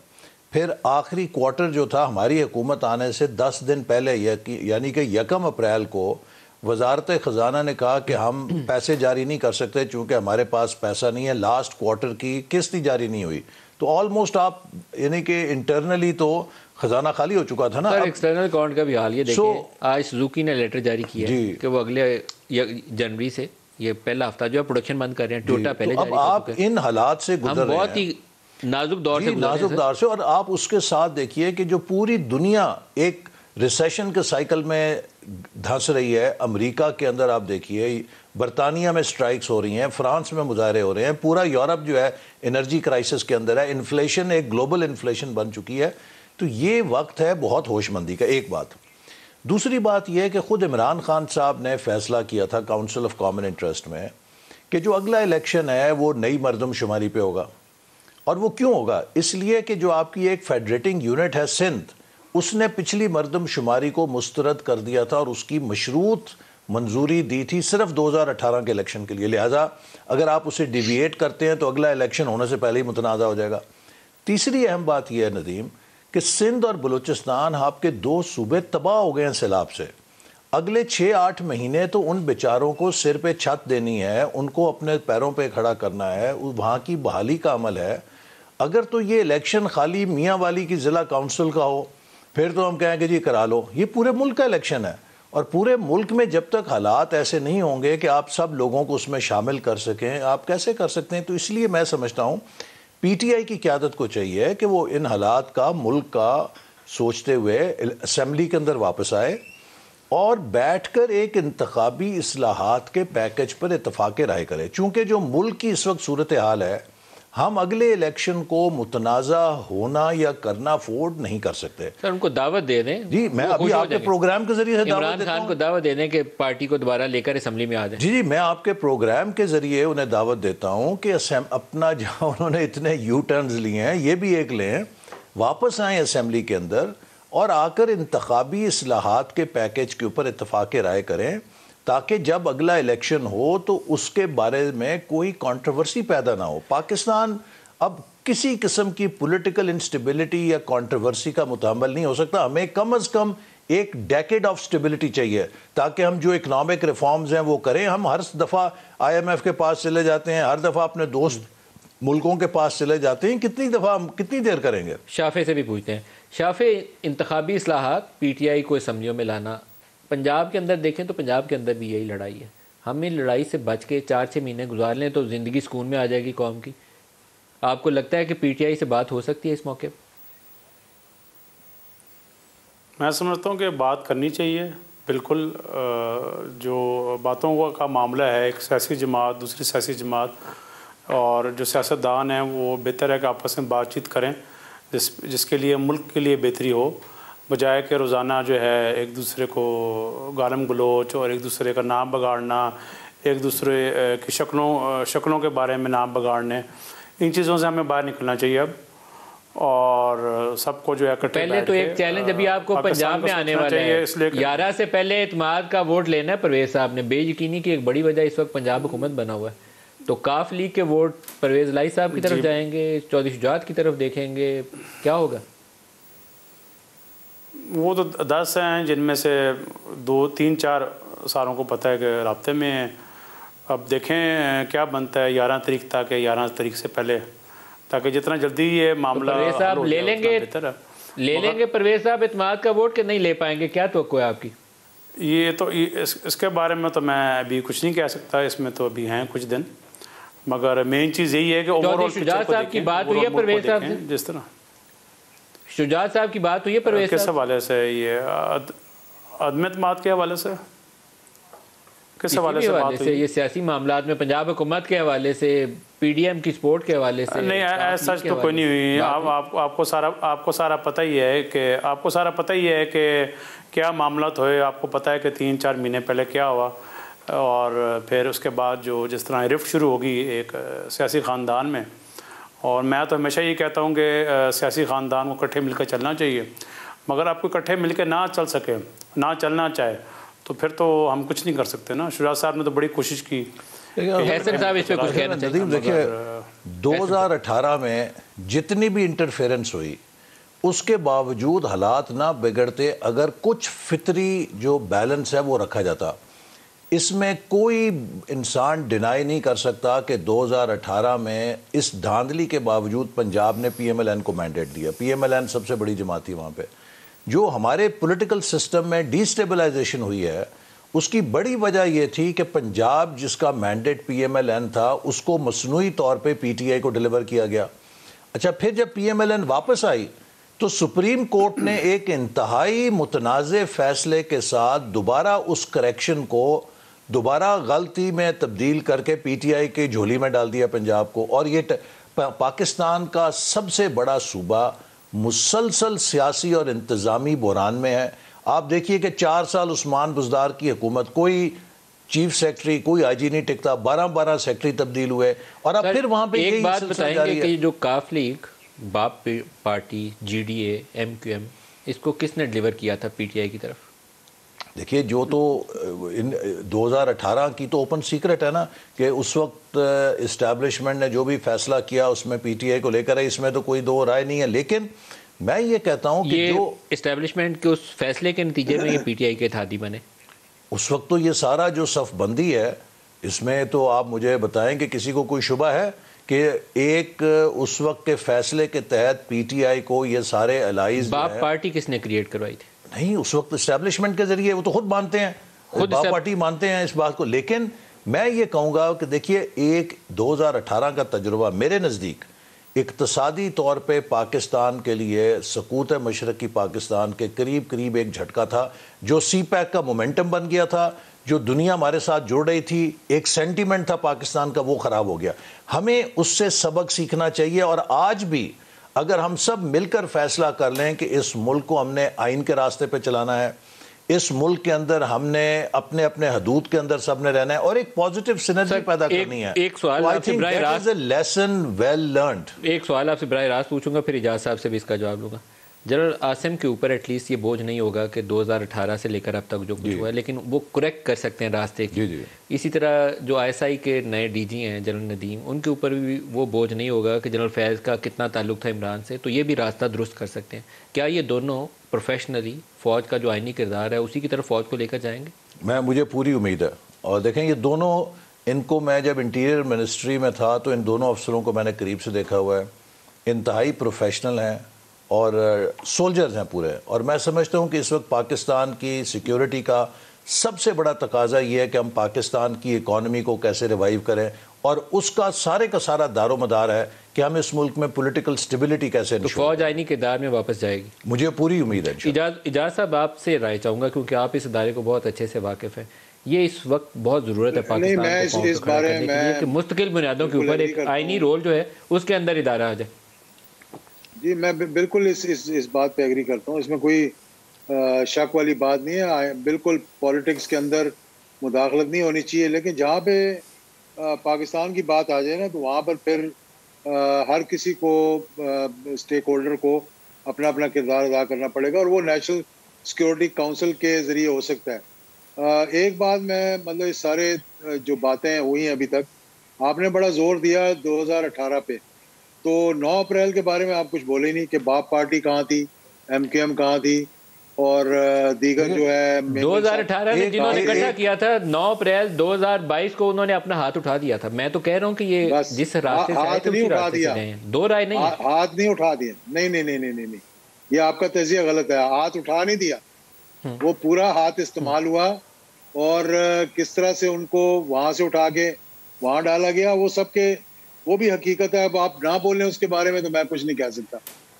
Speaker 4: پھر آخری کوارٹر جو تھا ہماری حکومت آنے سے 10 دن پہلے یعنی کہ 1 اپریل کو وزارت خزانہ نے کہا کہ ہم پیسے جاری نہیں کر سکتے چونکہ ہمارے پاس پیسہ نہیں ہے، لاسٹ کوارٹر کی قسط ہی جاری نہیں ہوئی، تو آلموسٹ آپ یعنی کہ انٹرنلی تو خزانہ خالی ہو چکا تھا نا۔
Speaker 1: ایکسٹرنل اکاؤنٹ کا بھی حال یہ دیکھیں، آج سوزوکی نے لیٹر جاری کیا ہے کہ وہ اگلے جنوری سے یہ پہلا ہفتہ جو ہے پروڈکشن بند کر رہے ہیں، ٹوٹا پہلے جاری کر چکے ہیں۔
Speaker 4: اب آپ ان حالات سے گزر رہے ہیں،
Speaker 1: بہت ہی نازک دور
Speaker 4: سے، اور آپ اس کے ساتھ دیکھیے کہ جو پوری دنیا ایک ریسیشن کے سائیکل میں دھنس رہی ہے۔ امریکہ کے اندر آپ دیکھیے برطانیہ میں سٹرائکس ہو رہی ہیں، فرانس میں مظاہرے ہو رہے ہیں، پورا یورپ جو ہے انرجی کرائسس کے اندر ہے، انفلیشن ایک گلوبل انفلیشن بن چکی ہے۔ تو یہ وقت ہے بہت ہوش مندی کا، ایک بات۔ دوسری بات یہ ہے کہ خود عمران خان صاحب نے فیصلہ کیا تھا کاؤنسل آف کامن انٹرسٹ میں کہ جو اگلا الیکشن ہے وہ نئی مردم شماری پہ ہوگا۔ اور وہ کیوں ہوگا؟ اس لیے کہ جو آپ کی ایک فیڈریٹنگ یونٹ ہے سندھ، اس نے پچھلی مردم شماری کو مسترد کر دیا تھا اور اس کی مشروط منظوری دی تھی صرف 2018 کے الیکشن کے لیے، لہٰذا اگر آپ اسے ڈیویٹ کرتے ہیں تو اگلا الیکشن ہونے سے پہلے ہی متنازع ہو جائے گا۔ تیسری اہم بات یہ ہے ندیم کہ سندھ اور بلوچستان آپ کے 2 صوبے تباہ ہو گئے ہیں سیلاب سے۔ اگلے 6-8 مہینے تو ان بیچاروں کو سر پہ چھت دینی ہے، ان کو اپنے پیروں پہ کھڑا کرنا ہے، وہاں کی بحالی کا عمل ہے۔ اگر تو یہ الیکشن خالی میاں والی کی ضلع کونسل کا ہو پھر تو ہم کہیں کہ جی کرا لو، یہ پورے ملک کا الیکشن ہے، اور پورے ملک میں جب تک حالات ایسے نہیں ہوں گے کہ آپ سب لوگوں کو اس میں شامل کر سکیں، آپ کیسے کر سکتے ہیں؟ تو اس لیے میں سمجھتا ہوں پی ٹی آئی کی قیادت کو چاہیے کہ وہ ان حالات کا ملک کا سوچتے ہوئے اسمبلی کے اندر واپس آئے اور بیٹھ کر ایک انتخابی اصلاحات کے پیکج پر اتفاق رائے کرے، چونکہ جو ملک کی اس وقت صورتحال ہے ہم اگلے الیکشن کو متنازع ہونا یا کرنا افورڈ نہیں کر سکتے۔
Speaker 1: سر ان کو دعوت دے دیں،
Speaker 4: جی میں ابھی آپ کے پروگرام کے ذریعے
Speaker 1: عمران خان کو دعوت دے دیں کہ پارٹی کو دوبارہ لے کر اسمبلی میں آ جائیں۔
Speaker 4: جی میں آپ کے پروگرام کے ذریعے انہیں دعوت دیتا ہوں کہ اپنا جہاں انہوں نے اتنے یو ٹرنز لیے ہیں یہ بھی ایک لیں، واپس آئیں اسمبلی کے اندر اور آ کر انتخابی اصلاحات کے پیکج کے اوپر اتفاق رائے کریں تاکہ جب اگلا الیکشن ہو تو اس کے بارے میں کوئی کنٹروورسی پیدا نہ ہو. پاکستان اب کسی قسم کی پولیٹیکل انسٹیبلٹی یا کنٹروورسی کا متحمل نہیں ہو سکتا. ہمیں کم از کم ایک ڈیکیڈ آف سٹیبلٹی چاہیے تاکہ ہم جو اکنامک ریفارمز ہیں وہ کریں. ہم ہر دفعہ IMF کے پاس چلے جاتے ہیں, ہر دفعہ اپنے دوست ملکوں کے پاس چلے جاتے ہیں, کتنی دفعہ ہم کتنی دیر کریں گے.
Speaker 1: شافع سے بھی پوچھتے ہیں. شافع, انتخابی اصلاحات PTI کو اسمبلیوں میں لانا, پنجاب کے اندر دیکھیں تو پنجاب کے اندر بھی یہی لڑائی ہے. ہم ان لڑائی سے بچ کے 4-6 مہینے گزار لیں تو زندگی سکون میں آ جائے گی قوم کی. آپ کو لگتا ہے کہ PTI سے بات ہو سکتی ہے اس موقع پہ؟
Speaker 6: میں سمجھتا ہوں کہ بات کرنی چاہیے بالکل. جو باتوں کا معاملہ ہے, ایک سیاسی جماعت دوسری سیاسی جماعت اور جو سیاستدان ہیں وہ بہتر ہے کہ آپس میں بات چیت کریں جس کے لیے ملک کے لیے بہتری ہو, بجائے کہ روزانہ جو ہے ایک دوسرے کو گالم گلوچ اور ایک دوسرے کا نام بگاڑنا, ایک دوسرے کی شکلوں کے بارے میں نام بگاڑنے. ان چیزوں سے ہمیں باہر نکلنا چاہیے اب, اور سب کو جو ہے
Speaker 1: پہلے تو ایک چیلنج ابھی آپ کو پنجاب میں آنے والا ہے. 11 سے پہلے اعتماد کا ووٹ لینا ہے پرویز صاحب نے. بے یقینی کی ایک بڑی وجہ اس وقت پنجاب حکومت بنا ہوا ہے, تو کاف لیگ کے ووٹ پرویز لائی صاحب کی طرف جائیں گے, چودھری شجاعت کی طرف دیکھیں گے, کیا ہوگا؟
Speaker 6: وہ تو 10 ہیں جن میں سے 2-3-4 سالوں کو پتہ ہے کہ رابطے میں ہیں. اب دیکھیں کیا بنتا ہے 11 تاریخ تک, 11 تاریخ سے پہلے, تاکہ جتنا جلدی یہ معاملہ
Speaker 1: پرویز صاحب لے لیں گے پرویز صاحب اعتماد کا ووٹ کہ نہیں لے پائیں گے, کیا توقع ہے آپ کی؟
Speaker 6: یہ تو اس کے بارے میں تو میں ابھی کچھ نہیں کہہ سکتا, اس میں تو ابھی ہیں کچھ دن, مگر مین چیز یہی ہے کہ
Speaker 1: چودھری شجاعت صاحب کی بات ہوئی ہے پرویز صاحب سے؟
Speaker 6: جس طرح
Speaker 1: شجاعت صاحب کی بات ہوئی ہے پرویز صاحب
Speaker 6: کس حوالے سے, یہ عدم اعتماد کے حوالے سے, کس حوالے سے بات ہوئی؟
Speaker 1: یہ سیاسی معاملات میں پنجاب حکومت کے حوالے سے, PDM کی سپورٹ کے حوالے سے؟
Speaker 6: نہیں, سچ تو کوئی نہیں ہوئی. آپ کو سارا پتہ ہی ہے کہ کیا معاملات ہوئے. آپ کو پتہ ہے کہ 3-4 مہینے پہلے کیا ہوا, اور پھر اس کے بعد جو جس طرح رفٹ شروع ہوگی ایک سیاسی خاندان میں. اور میں تو ہمیشہ یہ کہتا ہوں کہ سیاسی خاندان کو اکٹھے مل کر چلنا چاہیے, مگر آپ کو اکٹھے مل کے نہ چل سکے, نہ چلنا چاہے, تو پھر تو ہم کچھ نہیں کر سکتے نا. شجاعت صاحب نے تو بڑی کوشش کی.
Speaker 1: حسن صاحب اس پہ کچھ کہنا چاہیے؟
Speaker 4: دیکھیے 2018 میں جتنی بھی انٹرفیرنس ہوئی اس کے باوجود حالات نہ بگڑتے اگر کچھ فطری جو بیلنس ہے وہ رکھا جاتا. اس میں کوئی انسان ڈینائی نہیں کر سکتا کہ 2018 میں اس دھاندلی کے باوجود پنجاب نے PMLN کو مینڈیٹ دیا. PMLN سب سے بڑی جماعت تھی وہاں پہ. جو ہمارے پولیٹیکل سسٹم میں ڈی سٹیبلائزیشن ہوئی ہے اس کی بڑی وجہ یہ تھی کہ پنجاب جس کا مینڈیٹ PMLN تھا اس کو مصنوعی طور پہ PTI کو ڈیلیور کیا گیا. اچھا, پھر جب PMLN واپس آئی تو سپریم کورٹ نے ایک انتہائی متنازع فیصلے کے ساتھ دوبارہ اس کریکشن کو دوبارہ غلطی میں تبدیل کر کے PTI کے جھولی میں ڈال دیا پنجاب کو. اور یہ پاکستان کا سب سے بڑا صوبہ مسلسل سیاسی اور انتظامی بحران میں ہے. آپ دیکھیے کہ 4 سال عثمان بزدار کی حکومت, کوئی چیف سیکٹری, کوئی IG نہیں ٹکتا, 12 سیکٹری تبدیل ہوئے, اور اب پھر وہاں پہ
Speaker 1: ایک بات بتائیں گے کہ جو کاف لیگ, باپ پارٹی, GDA, MQM, اس کو کس نے ڈیلیور کیا تھا PTI کی طرف؟
Speaker 4: دیکھیے جو تو 2018 کی تو اوپن سیکرٹ ہے نا کہ اس وقت اسٹیبلشمنٹ نے جو بھی فیصلہ کیا اس میں PTI کو لے کر ہے, اس میں تو کوئی دو رائے نہیں ہے. لیکن میں یہ کہتا ہوں کہ جو
Speaker 1: اسٹیبلشمنٹ کے اس فیصلے کے نتیجے میں یہ PTI کے اتحادی بنے,
Speaker 4: اس وقت تو یہ سارا جو صف بندی ہے اس میں تو آپ مجھے بتائیں کہ کسی کو کوئی شبہ ہے کہ ایک اس وقت کے فیصلے کے تحت PTI کو یہ سارے الائز
Speaker 1: باپ پارٹی کس نے کریٹ کروائی تھی؟
Speaker 4: نہیں, اس وقت اسٹیبلشمنٹ کے ذریعے, وہ تو خود مانتے ہیں, خود باپ پارٹی مانتے ہیں اس بات کو. لیکن میں یہ کہوں گا کہ دیکھیے ایک 2018 کا تجربہ میرے نزدیک اقتصادی طور پہ پاکستان کے لیے سقوط مشرقی پاکستان کے قریب ایک جھٹکا تھا, جو CPEC کا مومنٹم بن گیا تھا, جو دنیا ہمارے ساتھ جوڑ رہی تھی, ایک سینٹیمنٹ تھا پاکستان کا, وہ خراب ہو گیا. ہمیں اس سے سبق سیکھنا چاہیے, اور آج بھی اگر ہم سب مل کر فیصلہ کر لیں کہ اس ملک کو ہم نے آئین کے راستے پہ چلانا ہے, اس ملک کے اندر ہم نے اپنے حدود کے اندر سب نے رہنا ہے, اور ایک پازیٹیو سینرجی پیدا کرنی ہے.
Speaker 1: ایک سوال آپ سے براہ راست
Speaker 4: لیسن ویل لرنڈ.
Speaker 1: ایک سوال آپ سے براہ راست پوچھوں گا, پھر اجاز صاحب سے بھی اس کا جواب لوں گا. جنرل عاصم کے اوپر ایٹ لیسٹ یہ بوجھ نہیں ہوگا کہ 2018 سے لے کر اب تک جو کچھ ہوا ہے، لیکن وہ کریکٹ کر سکتے ہیں راستے کی. اسی طرح جو ISI کے نئے DG ہیں جنرل ندیم، ان کے اوپر بھی وہ بوجھ نہیں ہوگا کہ جنرل فیض کا کتنا تعلق تھا عمران سے، تو یہ بھی راستہ درست کر سکتے ہیں. کیا یہ دونوں پروفیشنلی فوج کا جو آئینی کردار ہے اسی کی طرف فوج کو لے کر جائیں گے؟
Speaker 4: مجھے پوری امید ہے. اور دیکھیں یہ دونوں، ان کو میں جب انٹیریئر منسٹری میں تھا تو ان دونوں افسروں کو میں نے قریب سے دیکھا ہوا ہے. انتہائی پروفیشنل ہیں اور سولجرز ہیں پورے. اور میں سمجھتا ہوں کہ اس وقت پاکستان کی سیکیورٹی کا سب سے بڑا تقاضا یہ ہے کہ ہم پاکستان کی اکانومی کو کیسے ریوائیو کریں، اور اس کا سارا دار و مدار ہے کہ ہم اس ملک میں پولیٹیکل سٹیبلٹی کیسے
Speaker 1: تو فوج آئینی کردار میں واپس جائے گی.
Speaker 4: مجھے پوری امید ہے.
Speaker 1: اجاز صاحب آپ سے رائے چاہوں گا کیونکہ آپ اس ادارے کو بہت اچھے سے واقف ہیں. یہ اس وقت بہت ضرورت ہے پاکستان کو قوم کو کھڑا کرنے کے لیے کہ مستقل بنیادوں کے اوپر ایک آئینی رول جو ہے اس کے اندر ادارہ آ جائے.
Speaker 5: جی میں بالکل اس بات پہ ایگری کرتا ہوں. اس میں کوئی شک والی بات نہیں ہے. بالکل پولیٹکس کے اندر مداخلت نہیں ہونی چاہیے، لیکن جہاں پہ پاکستان کی بات آ جائے نا تو وہاں پر پھر ہر کسی کو اسٹیک ہولڈر کو اپنا اپنا کردار ادا کرنا پڑے گا، اور وہ نیشنل سیکیورٹی کونسل کے ذریعے ہو سکتا ہے. ایک بات میں مطلب اس سارے جو باتیں ہوئی ہیں ابھی تک، آپ نے بڑا زور دیا 2018 پہ، تو 9 اپریل کے بارے میں آپ کچھ بولے نہیں کہ باپ پارٹی کہاں تھی، MKM کہاں تھی، اور دیگر جو ہے
Speaker 1: 2018 میں جنہوں نے اکٹھا کیا تھا 9 اپریل 2022 کو انہوں نے اپنا ہاتھ اٹھا دیا تھا. میں تو کہہ رہا ہوں کہ یہ جس راستے سے آئے تھے اسی راستے سے گئے ہیں. دو رائے نہیں ہے.
Speaker 5: ہاتھ نہیں اٹھا دیا. نہیں، یہ آپ کا تجزیہ غلط ہے. ہاتھ اٹھا نہیں دیا، وہ پورا ہاتھ استعمال ہوا، اور کس طرح سے ان کو وہاں سے اٹھا کے وہاں ڈالا گیا وہ سب کے وہ بھی حقیقت ہے. اب آپ نہ بولیں اس کے بارے میں تو میں کچھ نہیں کہہ سکتا.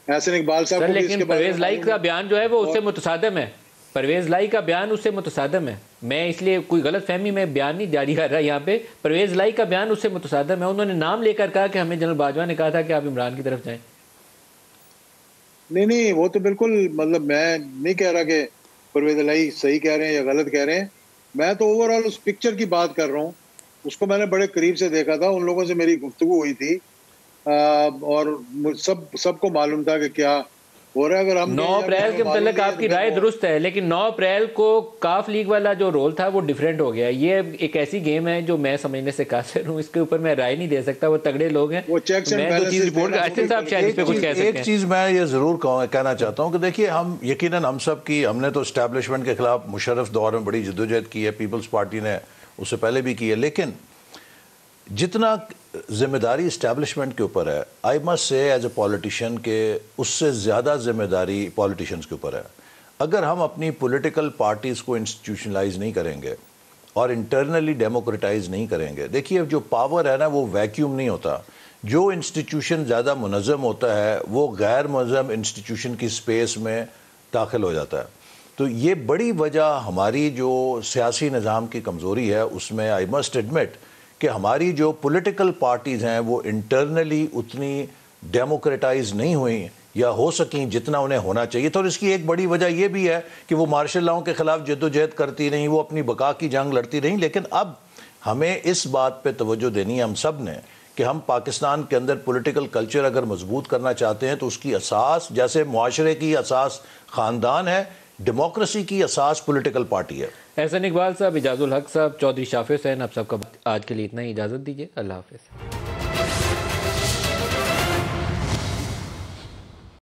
Speaker 5: احسن اقبال صاحب کو بھی اس کے بارے میں،
Speaker 1: پرویز لائی کا بیان جو ہے وہ اس سے متصادم ہے. پرویز لائی کا بیان اس سے متصادم ہے. میں اس لیے کوئی غلط فہمی میں بیان نہیں جاری کر رہا یہاں پہ. پرویز لائی کا بیان اس سے متصادم ہے. انہوں نے نام لے کر کہا کہ ہمیں جنرل باجوہ نے کہا تھا کہ آپ عمران کی طرف جائیں.
Speaker 5: نہیں وہ تو بالکل مطلب میں نہیں کہہ رہا کہ پرویز لائی صحیح کہہ رہے ہیں یا غلط کہہ رہے ہیں. میں تو اوور آل اس پکچر کی بات کر رہا ہوں. اس کو میں نے بڑے قریب سے دیکھا تھا. ان لوگوں سے میری گفتگو ہوئی تھی، اور سب کو معلوم تھا کہ کیا ہو رہا ہے. اگر ہم
Speaker 1: 9 اپریل کے متعلق آپ کی رائے درست ہے، لیکن 9 اپریل کو کاف لیگ والا جو رول تھا وہ ڈیفرنٹ ہو گیا. یہ ایک ایسی گیم ہے جو میں سمجھنے سے قاصر ہوں. اس کے اوپر میں رائے نہیں دے سکتا. وہ تگڑے لوگ ہیں.
Speaker 4: ایک چیز میں یہ ضرور کہنا چاہتا ہوں کہ دیکھیے یقیناً ہم سب کی، ہم نے تو اسٹیبلشمنٹ کے خلاف مشرف دور میں بڑی جدوجہد کی ہے، پیپلز پارٹی نے اس سے پہلے بھی کی ہے، لیکن جتنا ذمہ داری اسٹیبلشمنٹ کے اوپر ہے، آئی مسٹ سے ایز اے پولیٹیشین کہ اس سے زیادہ ذمہ داری پولیٹیشنز کے اوپر ہے. اگر ہم اپنی پولیٹیکل پارٹیز کو انسٹیٹیوشنلائز نہیں کریں گے اور انٹرنلی ڈیموکریٹائز نہیں کریں گے، دیکھیے جو پاور ہے نا وہ ویکیوم نہیں ہوتا. جو انسٹیٹیوشن زیادہ منظم ہوتا ہے وہ غیر منظم انسٹیٹیوشن کی سپیس میں داخل ہو جاتا ہے. تو یہ بڑی وجہ ہماری جو سیاسی نظام کی کمزوری ہے اس میں آئی مسٹ ایڈمٹ کہ ہماری جو پولیٹیکل پارٹیز ہیں وہ انٹرنلی اتنی ڈیموکریٹائز نہیں ہوئیں یا ہو سکیں جتنا انہیں ہونا چاہیے. تو اس کی ایک بڑی وجہ یہ بھی ہے کہ وہ مارشل لاؤں کے خلاف جدوجہد کرتی رہیں، وہ اپنی بقا کی جنگ لڑتی رہیں. لیکن اب ہمیں اس بات پہ توجہ دینی ہے ہم سب نے کہ ہم پاکستان کے اندر پولیٹیکل کلچر اگر مضبوط کرنا چاہتے ہیں تو اس کی اساس، جیسے معاشرے کی اساس خاندان ہے، ڈیموکریسی کی اساس پولیٹیکل پارٹی ہے.
Speaker 1: احسن اقبال صاحب، اجاز الحق صاحب، چودھری شافع حسین، آپ سب کا آج کے لیے اتنا ہی. اجازت دیجیے. اللہ حافظ.